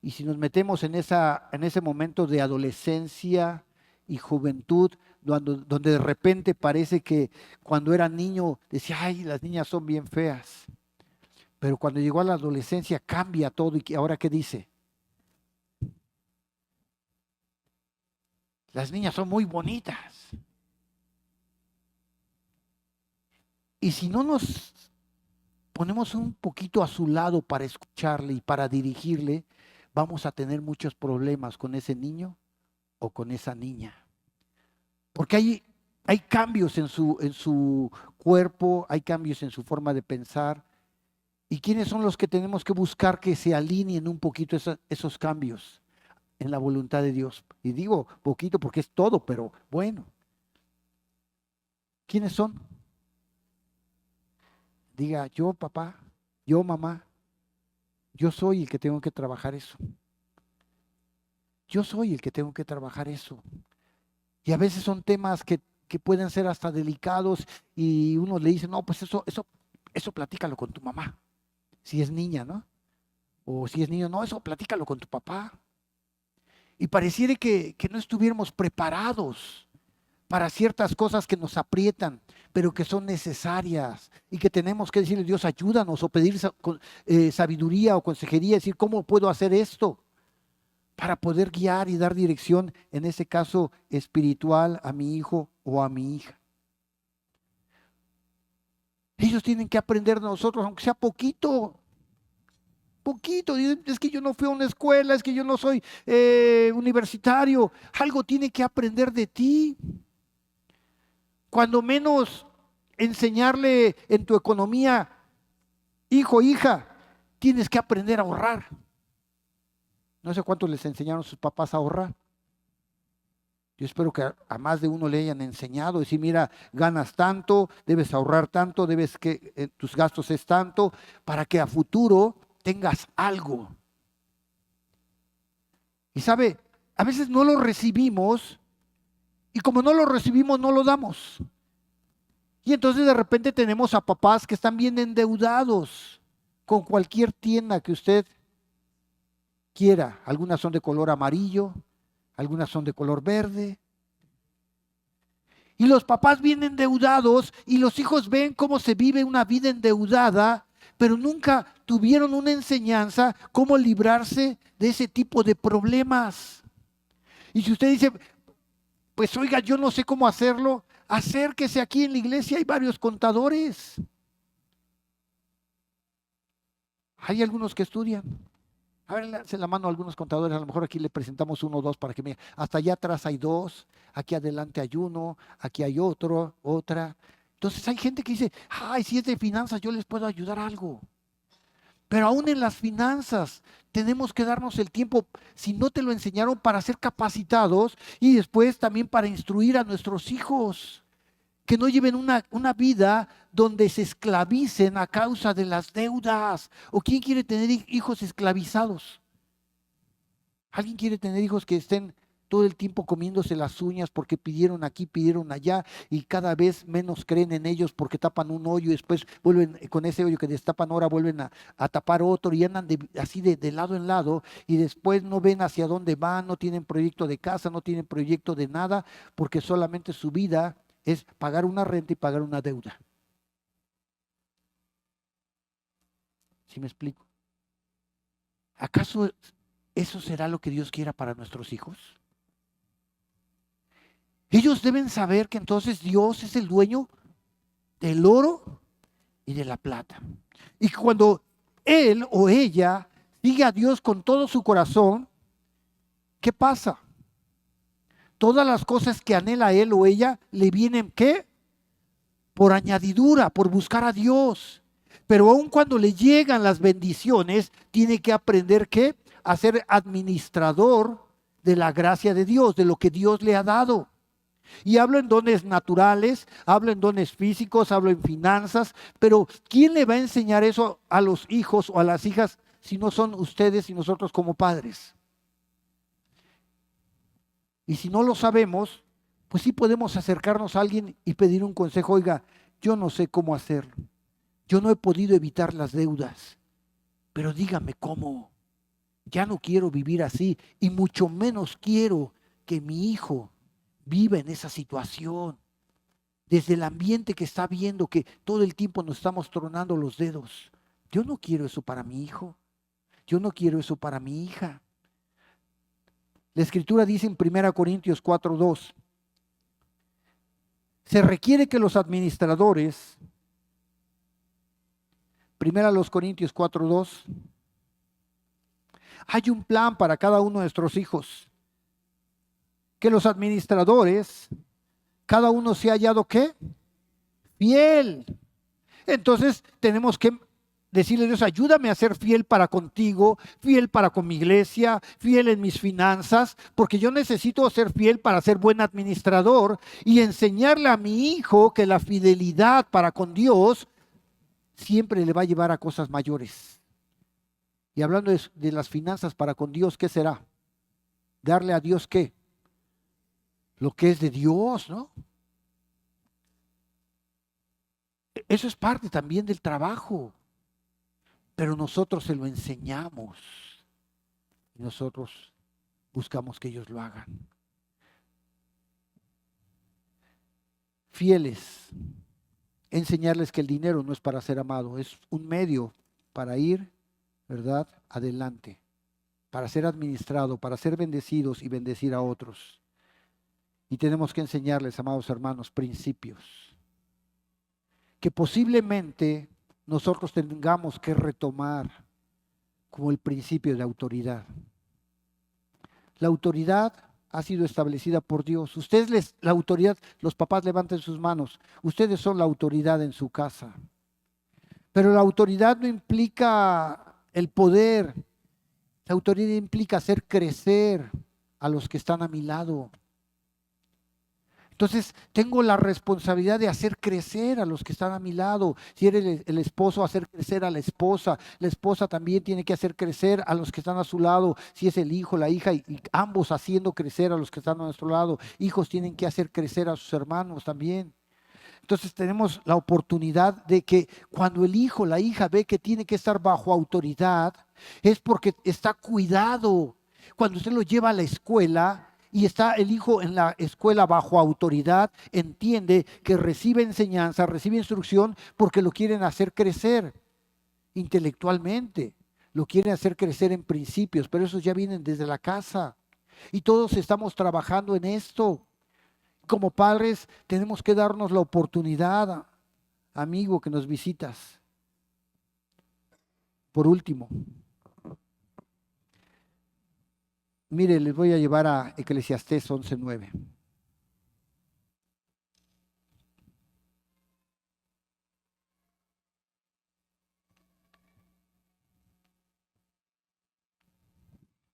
Y si nos metemos en ese momento de adolescencia y juventud, donde de repente parece que cuando era niño decía, ay, las niñas son bien feas. Pero cuando llegó a la adolescencia cambia todo y ahora ¿qué dice? Las niñas son muy bonitas. Y si no nos ponemos un poquito a su lado para escucharle y para dirigirle, vamos a tener muchos problemas con ese niño o con esa niña. Porque hay cambios en su cuerpo, hay cambios en su forma de pensar. ¿Y quiénes son los que tenemos que buscar que se alineen un poquito esos cambios en la voluntad de Dios? Y digo poquito porque es todo, pero bueno. ¿Quiénes son? Diga, yo papá, yo mamá, yo soy el que tengo que trabajar eso. Yo soy el que tengo que trabajar eso. Y a veces son temas que pueden ser hasta delicados y uno le dice, no, pues eso platícalo con tu mamá. Si es niña, ¿no? O si es niño, no, eso platícalo con tu papá. Y pareciera que no estuviéramos preparados para ciertas cosas que nos aprietan, pero que son necesarias y que tenemos que decirle, Dios, ayúdanos, o pedir sabiduría o consejería, decir, ¿cómo puedo hacer esto? Para poder guiar y dar dirección, en ese caso espiritual, a mi hijo o a mi hija. Ellos tienen que aprender de nosotros, aunque sea poquito. Poquito, es que yo no fui a una escuela, es que yo no soy universitario. Algo tiene que aprender de ti. Cuando menos enseñarle en tu economía, hijo, hija, tienes que aprender a ahorrar. No sé cuántos les enseñaron sus papás a ahorrar. Yo espero que a más de uno le hayan enseñado, decir, mira, ganas tanto, debes ahorrar tanto, debes que tus gastos es tanto, para que a futuro tengas algo. Y sabe, a veces no lo recibimos, y como no lo recibimos, no lo damos. Y entonces de repente tenemos a papás que están bien endeudados con cualquier tienda que usted quiera. Algunas son de color amarillo, algunas son de color verde. Y los papás bien endeudados y los hijos ven cómo se vive una vida endeudada, pero nunca tuvieron una enseñanza cómo librarse de ese tipo de problemas. Y si usted dice, pues oiga, yo no sé cómo hacerlo, acérquese, aquí en la iglesia hay varios contadores. Hay algunos que estudian. A ver, se la mano a algunos contadores, a lo mejor aquí le presentamos uno o dos para que me... Hasta allá atrás hay dos, aquí adelante hay uno, aquí hay otra. Entonces hay gente que dice, ay, si es de finanzas yo les puedo ayudar algo. Pero aún en las finanzas tenemos que darnos el tiempo, si no te lo enseñaron, para ser capacitados y después también para instruir a nuestros hijos. Que no lleven una vida donde se esclavicen a causa de las deudas. ¿O quién quiere tener hijos esclavizados? ¿Alguien quiere tener hijos que estén todo el tiempo comiéndose las uñas porque pidieron aquí, pidieron allá y cada vez menos creen en ellos porque tapan un hoyo y después vuelven con ese hoyo que destapan ahora, vuelven a tapar otro y andan así de lado en lado y después no ven hacia dónde van, no tienen proyecto de casa, no tienen proyecto de nada porque solamente su vida es pagar una renta y pagar una deuda? ¿Sí me explico? ¿Acaso eso será lo que Dios quiera para nuestros hijos? Ellos deben saber que entonces Dios es el dueño del oro y de la plata. Y cuando él o ella sigue a Dios con todo su corazón, ¿qué pasa? Todas las cosas que anhela él o ella le vienen, ¿qué? Por añadidura, por buscar a Dios. Pero aun cuando le llegan las bendiciones, tiene que aprender, ¿qué? A ser administrador de la gracia de Dios, de lo que Dios le ha dado. Y hablo en dones naturales, hablo en dones físicos, hablo en finanzas, pero ¿quién le va a enseñar eso a los hijos o a las hijas si no son ustedes y nosotros como padres? Y si no lo sabemos, pues sí podemos acercarnos a alguien y pedir un consejo. Oiga, yo no sé cómo hacerlo. Yo no he podido evitar las deudas, pero dígame cómo. Ya no quiero vivir así y mucho menos quiero que mi hijo viva en esa situación. Desde el ambiente que está viendo que todo el tiempo nos estamos tronando los dedos. Yo no quiero eso para mi hijo. Yo no quiero eso para mi hija. La Escritura dice en 1 Corintios 4:2, se requiere que los administradores, 1 Corintios 4:2, hay un plan para cada uno de nuestros hijos. que los administradores, cada uno se ha hallado ¿qué? Fiel. Entonces tenemos que decirle a Dios, ayúdame a ser fiel para contigo, fiel para con mi iglesia, fiel en mis finanzas, porque yo necesito ser fiel para ser buen administrador y enseñarle a mi hijo que la fidelidad para con Dios siempre le va a llevar a cosas mayores. Y hablando de las finanzas para con Dios, ¿qué será? Darle a Dios ¿qué? Lo que es de Dios, ¿no? Eso es parte también del trabajo. Pero nosotros se lo enseñamos. Y nosotros buscamos que ellos lo hagan. Fieles. Enseñarles que el dinero no es para ser amado, es un medio para ir, ¿verdad?, adelante, para ser administrado, para ser bendecidos y bendecir a otros. Y tenemos que enseñarles, amados hermanos, principios que posiblemente nosotros tengamos que retomar como el principio de autoridad. La autoridad ha sido establecida por Dios. La autoridad, los papás levanten sus manos. Ustedes son la autoridad en su casa. Pero la autoridad no implica el poder. La autoridad implica hacer crecer a los que están a mi lado. Entonces, tengo la responsabilidad de hacer crecer a los que están a mi lado. Si eres el esposo, hacer crecer a la esposa. La esposa también tiene que hacer crecer a los que están a su lado. Si es el hijo, la hija, y ambos haciendo crecer a los que están a nuestro lado. Hijos tienen que hacer crecer a sus hermanos también. Entonces, tenemos la oportunidad de que cuando el hijo, la hija ve que tiene que estar bajo autoridad, es porque está cuidado. Cuando usted lo lleva a la escuela y está el hijo en la escuela bajo autoridad, entiende que recibe enseñanza, recibe instrucción porque lo quieren hacer crecer intelectualmente, lo quieren hacer crecer en principios, pero esos ya vienen desde la casa y todos estamos trabajando en esto. Como padres tenemos que darnos la oportunidad, amigo que nos visitas. Por último, mire, les voy a llevar a Eclesiastés 11:9.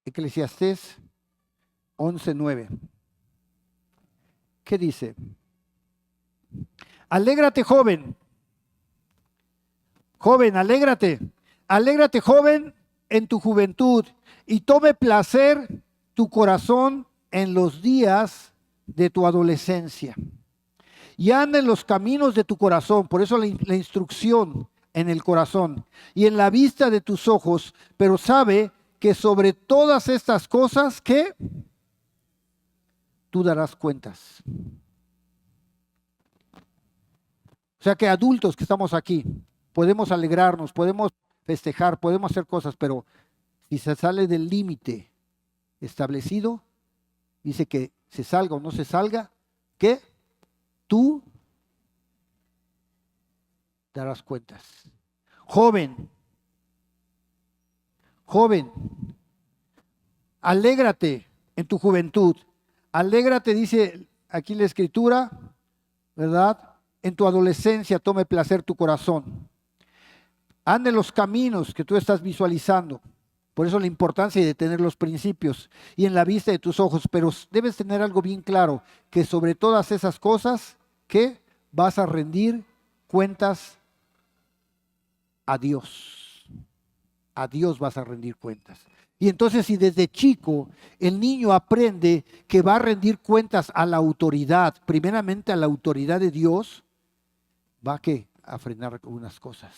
Eclesiastés 11:9. ¿Qué dice? Alégrate, joven. Joven, alégrate. Alégrate, joven, en tu juventud, y tome placer tu corazón en los días de tu adolescencia. Y anda en los caminos de tu corazón, por eso la instrucción en el corazón, y en la vista de tus ojos, pero sabe que sobre todas estas cosas, ¿qué? Tú darás cuentas. O sea que adultos que estamos aquí, podemos alegrarnos, podemos festejar, podemos hacer cosas, pero si se sale del límite establecido, dice que se salga o no se salga, ¿qué? Tú darás cuentas. Joven, joven, alégrate en tu juventud. Alégrate, dice aquí la escritura, ¿verdad? En tu adolescencia tome placer tu corazón. Ande en los caminos que tú estás visualizando. Por eso la importancia de tener los principios y en la vista de tus ojos. Pero debes tener algo bien claro, que sobre todas esas cosas, ¿qué? Vas a rendir cuentas a Dios. A Dios vas a rendir cuentas. Y entonces si desde chico el niño aprende que va a rendir cuentas a la autoridad, primeramente a la autoridad de Dios, va a frenar algunas cosas.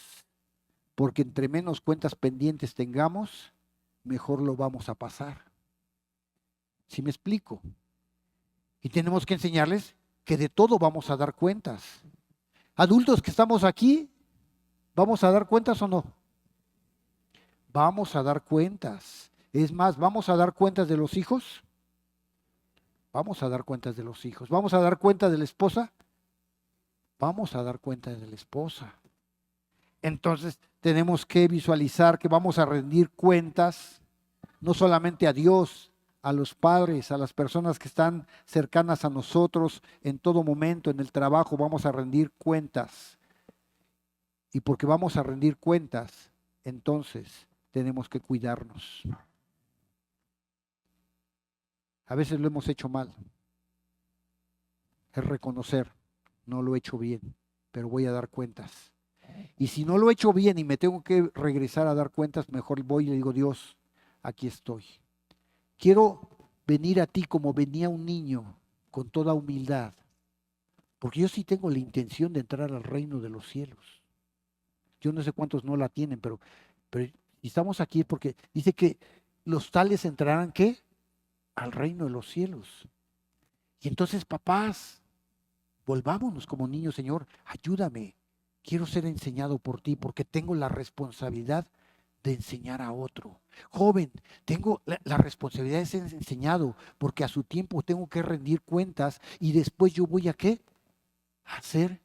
Porque entre menos cuentas pendientes tengamos, mejor lo vamos a pasar. ¿Sí me explico? Y tenemos que enseñarles que de todo vamos a dar cuentas. Adultos que estamos aquí, ¿vamos a dar cuentas o no? Vamos a dar cuentas. Es más, ¿vamos a dar cuentas de los hijos? Vamos a dar cuentas de los hijos. ¿Vamos a dar cuenta de la esposa? Vamos a dar cuenta de la esposa. Entonces tenemos que visualizar que vamos a rendir cuentas no solamente a Dios, a los padres, a las personas que están cercanas a nosotros en todo momento, en el trabajo, vamos a rendir cuentas. Y porque vamos a rendir cuentas, entonces tenemos que cuidarnos. A veces lo hemos hecho mal. Es reconocer, no lo he hecho bien, pero voy a dar cuentas. Y si no lo he hecho bien y me tengo que regresar a dar cuentas, mejor voy y le digo, Dios, aquí estoy. Quiero venir a ti como venía un niño, con toda humildad, porque yo sí tengo la intención de entrar al reino de los cielos. Yo no sé cuántos no la tienen, pero estamos aquí porque dice que los tales entrarán, ¿qué? Al reino de los cielos. Y entonces, papás, volvámonos como niños, Señor, ayúdame. Quiero ser enseñado por ti porque tengo la responsabilidad de enseñar a otro. Joven, tengo la responsabilidad de ser enseñado porque a su tiempo tengo que rendir cuentas y después yo voy a ¿qué? Hacer,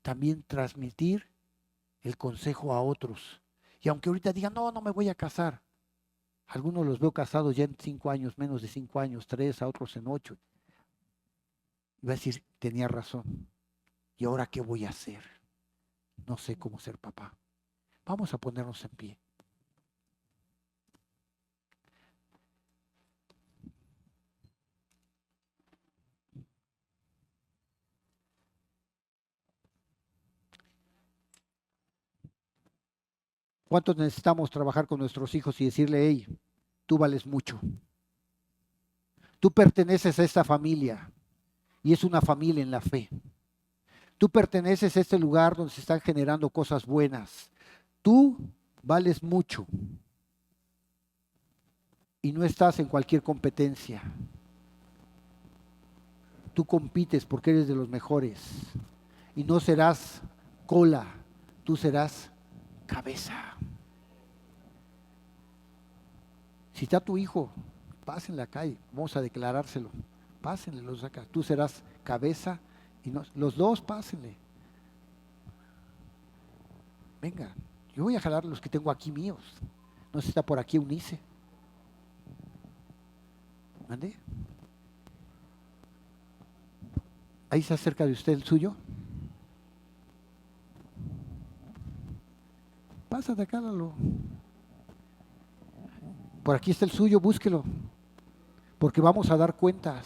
también transmitir el consejo a otros. Y aunque ahorita digan, no me voy a casar. Algunos los veo casados ya en 5 años, menos de 5 años, 3, a otros en 8. Y va a decir, tenía razón. ¿Y ahora qué voy a hacer? No sé cómo ser papá. Vamos a ponernos en pie. ¿Cuántos necesitamos trabajar con nuestros hijos y decirle, hey, tú vales mucho? Tú perteneces a esta familia y es una familia en la fe. Tú perteneces a este lugar donde se están generando cosas buenas. Tú vales mucho y no estás en cualquier competencia. Tú compites porque eres de los mejores y no serás cola, tú serás cabeza. Si está tu hijo, pásenle acá y vamos a declarárselo. Pásenle los acá. Tú serás cabeza y no, los dos pásenle. Venga, yo voy a jalar los que tengo aquí míos. No sé si está por aquí Eunice. ¿Mande? ¿Ahí está cerca de usted el suyo? Pásate acá, Lalo. Por aquí está el suyo, búsquelo. Porque vamos a dar cuentas.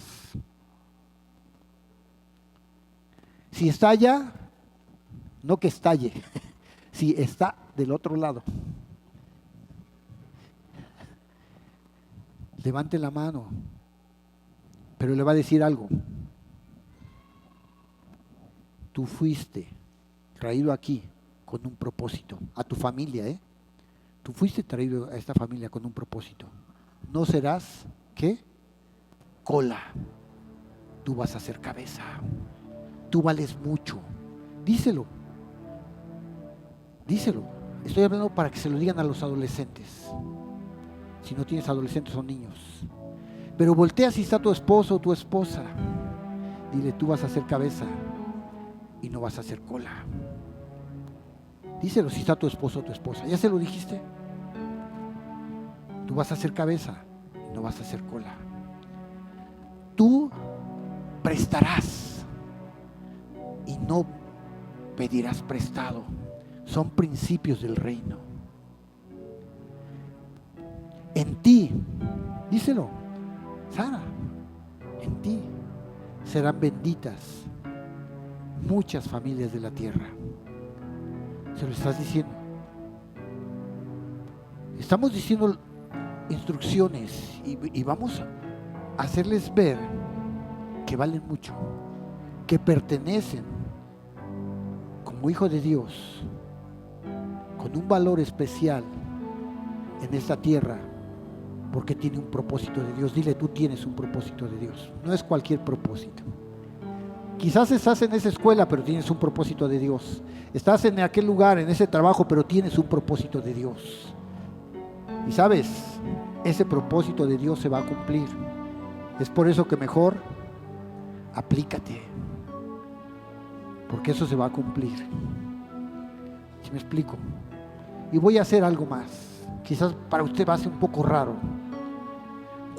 Si está allá, no que estalle. Si está del otro lado, levante la mano. Pero le va a decir algo. Tú fuiste traído aquí con un propósito, a tu familia, Tú fuiste traído a esta familia con un propósito. No serás, ¿qué? Cola. Tú vas a ser cabeza. Tú vales mucho. Díselo. Díselo. Estoy hablando para que se lo digan a los adolescentes. Si no tienes adolescentes, son niños. Pero voltea si está tu esposo o tu esposa. Dile, tú vas a ser cabeza y no vas a ser cola. Díselo si está tu esposo o tu esposa. ¿Ya se lo dijiste? Tú vas a ser cabeza y no vas a ser cola. Tú prestarás y no pedirás prestado. Son principios del reino. En ti, díselo, Sara, en ti serán benditas muchas familias de la tierra. Se lo estás diciendo. Estamos diciendo instrucciones y vamos a hacerles ver que valen mucho, que pertenecen como hijo de Dios, con un valor especial en esta tierra, porque tiene un propósito de Dios. Dile, tú tienes un propósito de Dios, no es cualquier propósito. Quizás estás en esa escuela, pero tienes un propósito de Dios. Estás en aquel lugar, en ese trabajo, pero tienes un propósito de Dios. Y sabes, ese propósito de Dios se va a cumplir. Es por eso que mejor aplícate, porque eso se va a cumplir. ¿Sí me explico? Y voy a hacer algo más. Quizás para usted va a ser un poco raro.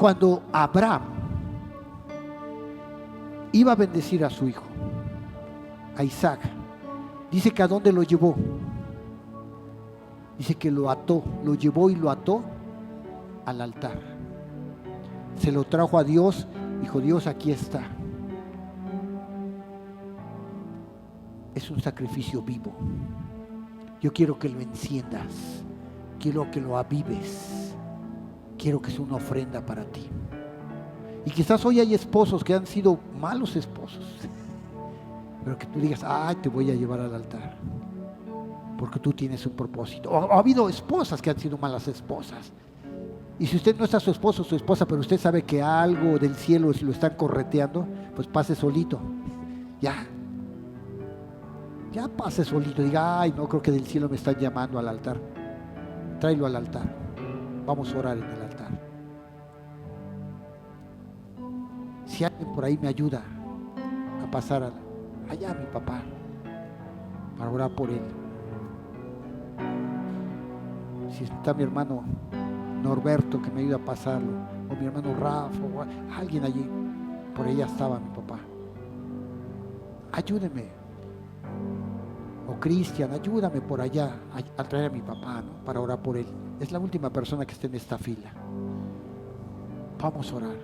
cuando Abraham iba a bendecir a su hijo, a Isaac, dice que ¿a dónde lo llevó? Dice que lo ató, lo llevó y lo ató al altar. Se lo trajo a Dios, dijo: Dios, aquí está. Es un sacrificio vivo. Yo quiero que lo enciendas, quiero que lo avives, quiero que sea una ofrenda para ti. Y quizás hoy hay esposos que han sido malos esposos, pero que tú digas: ay, te voy a llevar al altar, porque tú tienes un propósito. O ha habido esposas que han sido malas esposas, y si usted no está su esposo o su esposa, pero usted sabe que algo del cielo lo están correteando, pues pase solito, ya pase solito, diga: ay, no, creo que del cielo me están llamando al altar. Tráelo al altar, vamos a orar en el altar. Si alguien por ahí me ayuda a pasar allá a mi papá para orar por él. Si está mi hermano Norberto que me ayuda a pasarlo, o mi hermano Rafa, o alguien allí, por ella estaba mi papá. Ayúdeme. O Cristian, ayúdame por allá a traer a mi papá, ¿no?, para orar por él. Es la última persona que esté en esta fila. Vamos a orar.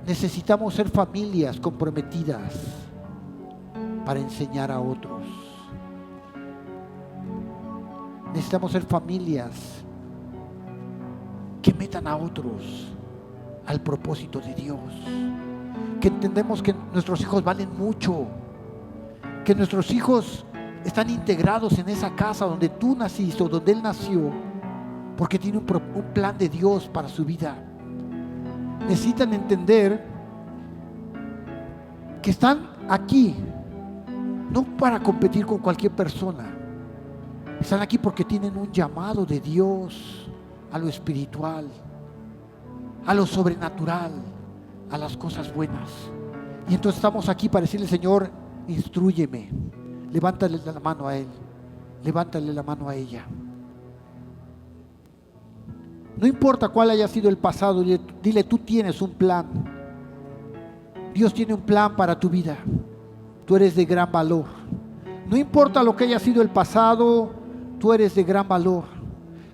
Necesitamos ser familias comprometidas para enseñar a otros. Necesitamos ser familias que metan a otros al propósito de Dios. Que entendemos que nuestros hijos valen mucho. Que nuestros hijos están integrados en esa casa donde tú naciste o donde él nació, porque tiene un plan de Dios para su vida. Necesitan entender que están aquí no para competir con cualquier persona. Están aquí porque tienen un llamado de Dios a lo espiritual, a lo sobrenatural, a las cosas buenas. Y entonces estamos aquí para decirle: Señor, instrúyeme. Levántale la mano a él, levántale la mano a ella. No importa cuál haya sido el pasado, dile: tú tienes un plan. Dios tiene un plan para tu vida. Tú eres de gran valor. No importa lo que haya sido el pasado, tú eres de gran valor.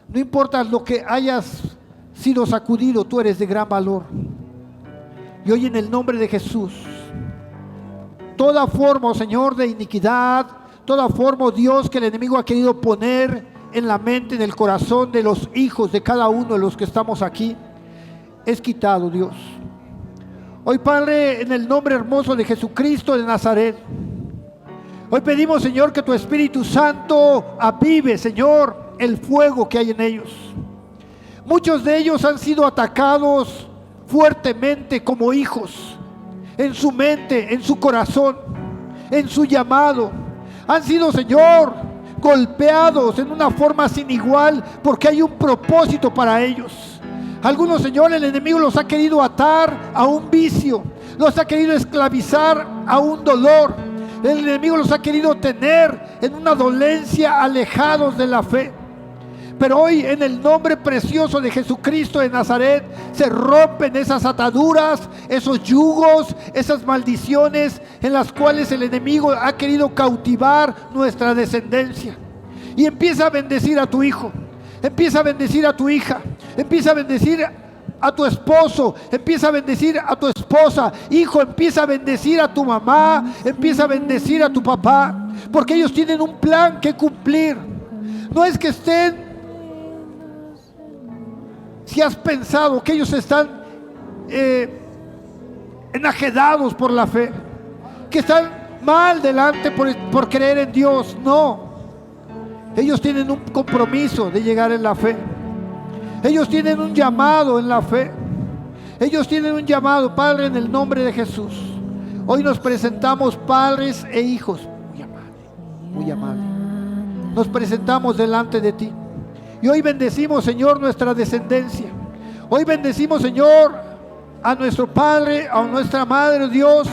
No importa lo que hayas sido sacudido, tú eres de gran valor. Y hoy, en el nombre de Jesús, toda forma, oh Señor, de iniquidad, toda forma, oh Dios, que el enemigo ha querido poner en la mente, en el corazón de los hijos de cada uno de los que estamos aquí, es quitado, Dios. Hoy, Padre, en el nombre hermoso de Jesucristo de Nazaret, hoy pedimos, Señor, que tu Espíritu Santo avive, Señor, el fuego que hay en ellos. Muchos de ellos han sido atacados fuertemente como hijos, en su mente, en su corazón, en su llamado. Han sido, Señor, golpeados en una forma sin igual, porque hay un propósito para ellos. Algunos, Señor, el enemigo los ha querido atar a un vicio, los ha querido esclavizar a un dolor. El enemigo los ha querido tener en una dolencia, alejados de la fe. Pero hoy, en el nombre precioso de Jesucristo de Nazaret, se rompen esas ataduras, esos yugos, esas maldiciones en las cuales el enemigo ha querido cautivar nuestra descendencia. Y empieza a bendecir a tu hijo, empieza a bendecir a tu hija, empieza a bendecir a tu esposo, empieza a bendecir a tu esposa. Hijo, empieza a bendecir a tu mamá, empieza a bendecir a tu papá, porque ellos tienen un plan que cumplir. No es que estén, si has pensado que ellos están enajedados por la fe, que están mal delante por creer en Dios. No, ellos tienen un compromiso de llegar en la fe. Ellos tienen un llamado en la fe. Ellos tienen un llamado, Padre, en el nombre de Jesús. Hoy nos presentamos, padres e hijos, muy amable, muy amable. Nos presentamos delante de ti. Y hoy bendecimos, Señor, nuestra descendencia. Hoy bendecimos, Señor, a nuestro Padre, a nuestra Madre, Dios,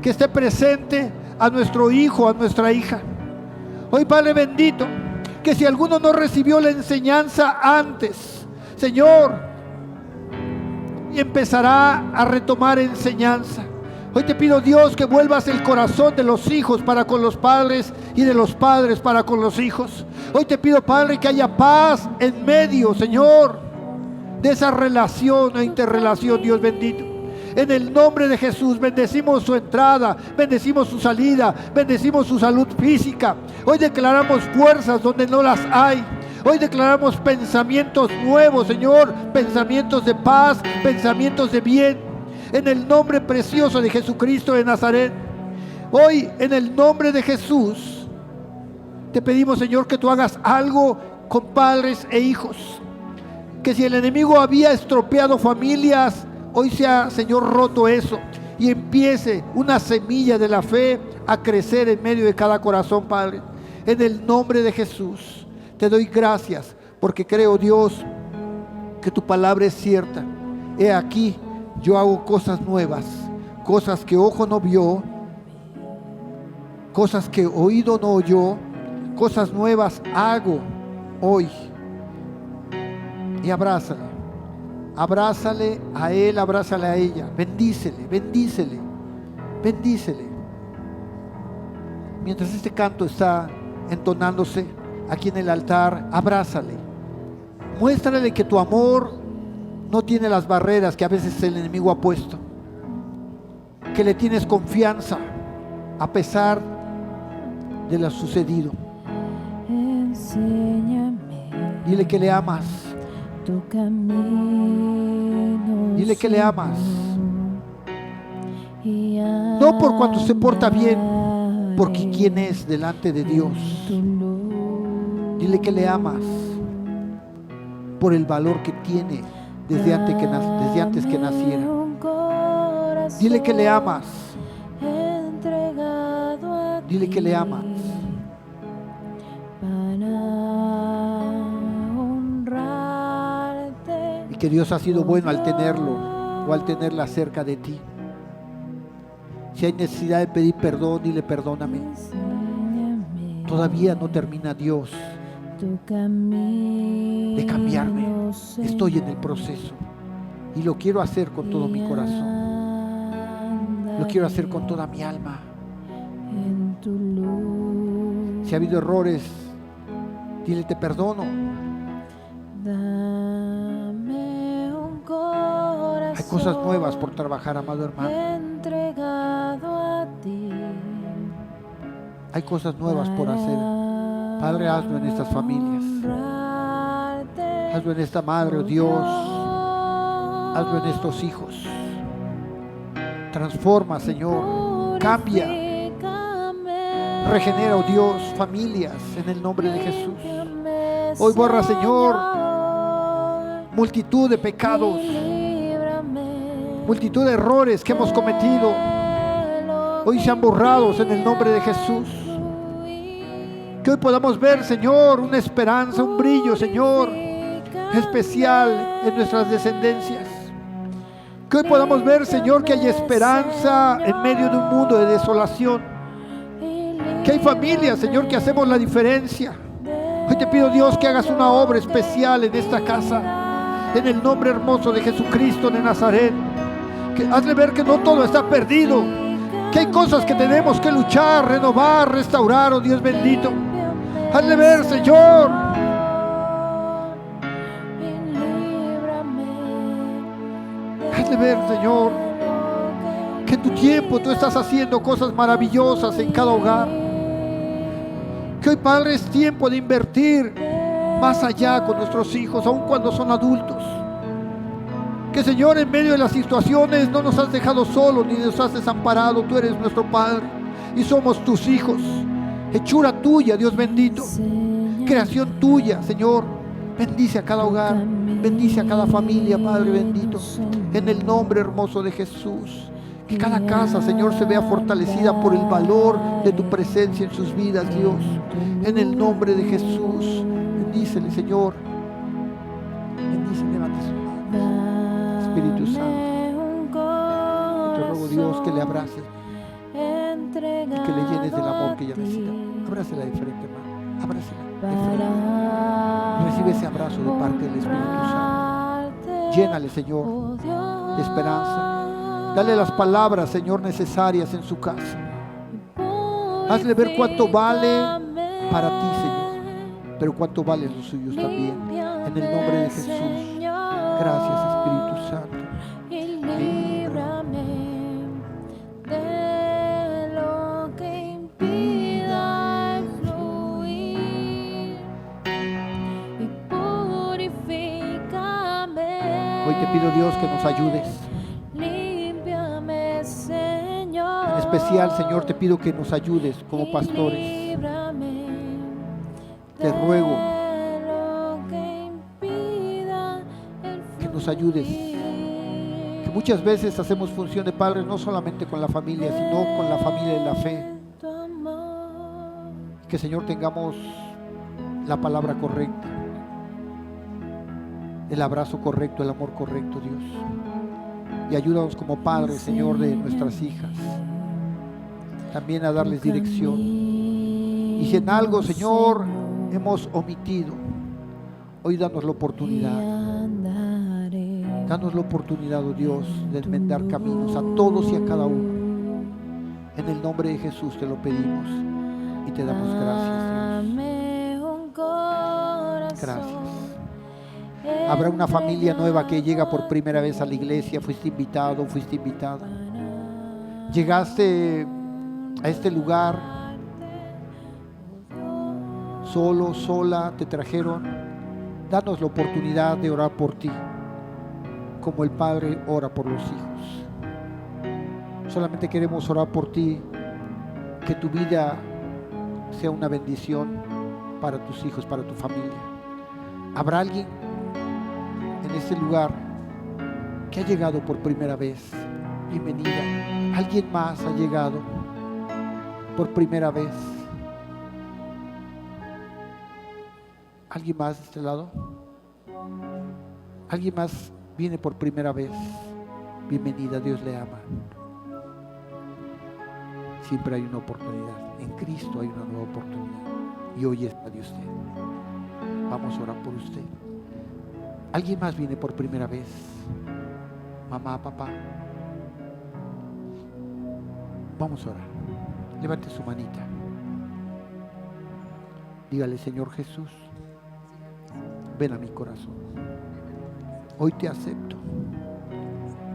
que esté presente, a nuestro hijo, a nuestra hija. Hoy, Padre bendito, que si alguno no recibió la enseñanza antes, Señor, y empezará a retomar enseñanza. Hoy te pido, Dios, que vuelvas el corazón de los hijos para con los padres y de los padres para con los hijos. Hoy te pido, Padre, que haya paz en medio, Señor, de esa relación e interrelación, Dios bendito. En el nombre de Jesús, bendecimos su entrada, bendecimos su salida, bendecimos su salud física. Hoy declaramos fuerzas donde no las hay. Hoy declaramos pensamientos nuevos, Señor, pensamientos de paz, pensamientos de bien. En el nombre precioso de Jesucristo de Nazaret. Hoy, en el nombre de Jesús, te pedimos, Señor, que tú hagas algo con padres e hijos. Que si el enemigo había estropeado familias, hoy sea, Señor, roto eso y empiece una semilla de la fe a crecer en medio de cada corazón, Padre. En el nombre de Jesús, te doy gracias porque creo, Dios, que tu palabra es cierta. He aquí, yo hago cosas nuevas, cosas que ojo no vio, cosas que oído no oyó, cosas nuevas hago hoy. Y abrázale, abrázale a él, abrázale a ella, bendícele, bendícele, bendícele. Mientras este canto está entonándose aquí en el altar, abrázale, muéstrale que tu amor no tiene las barreras que a veces el enemigo ha puesto, que le tienes confianza a pesar de lo sucedido. Enséñame. Dile que le amas. Tu camino. Dile que le amas. No por cuanto se porta bien, porque quién es delante de Dios. Dile que le amas por el valor que tiene desde antes que naciera. Dile que le amas. Dile que le amas. Y que Dios ha sido bueno al tenerlo o al tenerla cerca de ti. Si hay necesidad de pedir perdón, dile perdóname. Todavía no termina Dios de cambiarme. Estoy en el proceso y lo quiero hacer con todo mi corazón. Lo quiero hacer con toda mi alma. Si ha habido errores, dile te perdono. Hay cosas nuevas por trabajar, amado hermano. Hay cosas nuevas por hacer. Padre, hazlo en estas familias. Hazlo en esta madre, oh Dios. Hazlo en estos hijos. Transforma, Señor. Cambia. Regenera, oh Dios, familias en el nombre de Jesús. Hoy borra, Señor, multitud de pecados, multitud de errores que hemos cometido. Hoy sean borrados en el nombre de Jesús. Que hoy podamos ver, Señor, una esperanza, un brillo, Señor, especial en nuestras descendencias. Que hoy podamos ver, Señor, que hay esperanza en medio de un mundo de desolación. Que hay familias, Señor, que hacemos la diferencia. Hoy te pido, Dios, que hagas una obra especial en esta casa, en el nombre hermoso de Jesucristo de Nazaret. Que hazle ver que no todo está perdido, que hay cosas que tenemos que luchar, renovar, restaurar, oh Dios bendito. Hazle ver, Señor, hazle ver, Señor, que en tu tiempo tú estás haciendo cosas maravillosas en cada hogar. Que hoy, Padre, es tiempo de invertir más allá con nuestros hijos, aun cuando son adultos. Que, Señor, en medio de las situaciones no nos has dejado solos ni nos has desamparado. Tú eres nuestro Padre y somos tus hijos. Hechura tuya, Dios bendito. Creación tuya, Señor. Bendice a cada hogar, bendice a cada familia, Padre bendito. En el nombre hermoso de Jesús. Que cada casa, Señor, se vea fortalecida por el valor de tu presencia en sus vidas, Dios. En el nombre de Jesús. Bendícele, Señor. Bendícele, levante su mano. Espíritu Santo. Te ruego, Dios, que le abraces y que le llenes del amor que ella necesita. Abrácela de frente, hermano. Abrácela de frente. Recibe ese abrazo de parte del Espíritu Santo. Llénale, Señor, de esperanza. Dale las palabras, Señor, necesarias en su casa. Hazle ver cuánto vale para ti, Señor, pero cuánto valen los suyos también. En el nombre de Jesús. Gracias, Espíritu Santo. Líbrame de lo que impida el fluir y purifícame. Hoy te pido, Dios, que nos ayudes. Límpiame, Señor. En especial, Señor, te pido que nos ayudes como pastores. Líbrame Te ruego de lo que impida el que nos ayudes. Que muchas veces hacemos función de padres no solamente con la familia, sino con la familia de la fe. tu amor. Que, Señor, tengamos la palabra correcta, el abrazo correcto, el amor correcto, Dios. Y ayúdanos como padres, Señor, de nuestras hijas, también a darles dirección. Y si en algo, Señor, hemos omitido, hoy danos la oportunidad. Danos la oportunidad, oh Dios, de enmendar caminos a todos y a cada uno. En el nombre de Jesús te lo pedimos y te damos gracias, Dame un corazón. Dios. Gracias. Habrá una familia nueva que llega por primera vez a la iglesia. Fuiste invitado, fuiste invitada. Llegaste a este lugar solo, sola, te trajeron. Danos la oportunidad de orar por ti, como el Padre ora por los hijos. Solamente queremos orar por ti, que tu vida sea una bendición para tus hijos, para tu familia. ¿Habrá alguien en este lugar que ha llegado por primera vez? Bienvenida. ¿Alguien más ha llegado por primera vez? ¿Alguien más de este lado? ¿Alguien más viene por primera vez? Bienvenida, Dios le ama. Siempre hay una oportunidad. En Cristo hay una nueva oportunidad. Y hoy es la de usted. Vamos a orar por usted. ¿Alguien más viene por primera vez? Mamá, papá. Vamos a orar. Levante su manita. Dígale: Señor Jesús, ven a mi corazón. Hoy te acepto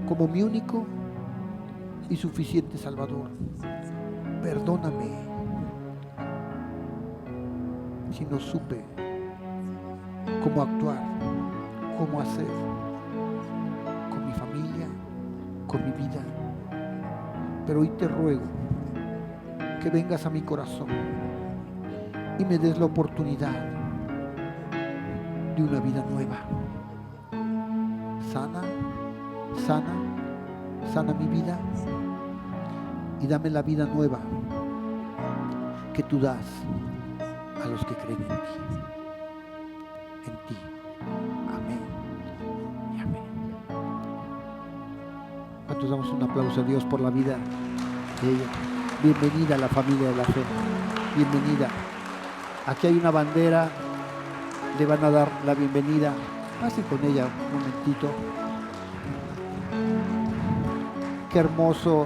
como mi único y suficiente Salvador. Perdóname si no supe cómo actuar, cómo hacer con mi familia, con mi vida. Pero hoy te ruego que vengas a mi corazón y me des la oportunidad de una vida nueva. Sana, sana, sana mi vida y dame la vida nueva que tú das a los que creen en ti. Amén y amén. ¿Cuántos damos un aplauso a Dios por la vida de ella? Bienvenida a la familia de la fe. Bienvenida. Aquí hay una bandera. Le van a dar la bienvenida. Pase con ella un momentito. Qué hermoso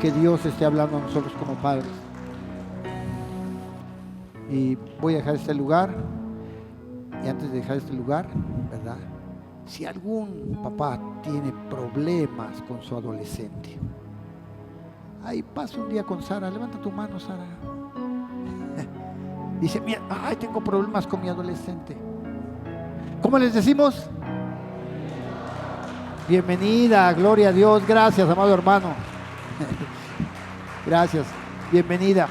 que Dios esté hablando a nosotros como padres. Y voy a dejar este lugar. Y antes de dejar este lugar, ¿verdad? Si algún papá tiene problemas con su adolescente, ahí pasa un día con Sara. Levanta tu mano, Sara. Dice: mira, ay, tengo problemas con mi adolescente. ¿Cómo les decimos? Bienvenida, gloria a Dios. Gracias, amado hermano. Gracias, bienvenida.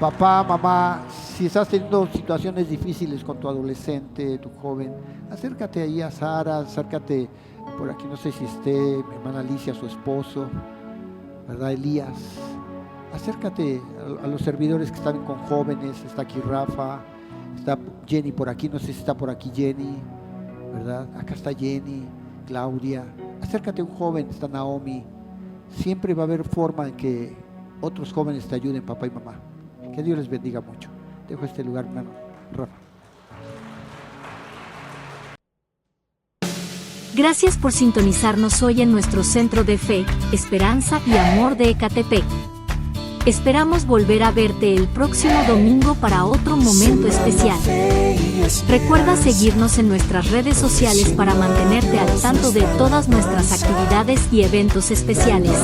Papá, mamá, si estás teniendo situaciones difíciles con tu adolescente, tu joven, acércate ahí a Sara, acércate por aquí, no sé si esté mi hermana Alicia, su esposo, ¿verdad? Elías. Acércate a los servidores que están con jóvenes. Está aquí Rafa, está Jenny por aquí, no sé si está por aquí Jenny, ¿verdad? Acá está Jenny, Claudia. Acércate a un joven, está Naomi. Siempre va a haber forma en que otros jóvenes te ayuden, papá y mamá. Que Dios les bendiga mucho. Dejo este lugar, hermano Rafa. Gracias por sintonizarnos hoy en nuestro Centro de Fe, Esperanza y Amor de Ecatepec. Esperamos volver a verte el próximo domingo para otro momento especial. Recuerda seguirnos en nuestras redes sociales para mantenerte al tanto de todas nuestras actividades y eventos especiales.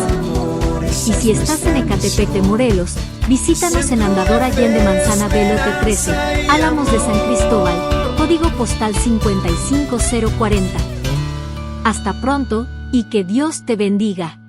Y si estás en Ecatepec de Morelos, visítanos en Andador Allende Manzana Velote 13, Álamos de San Cristóbal, código postal 55040. Hasta pronto, y que Dios te bendiga.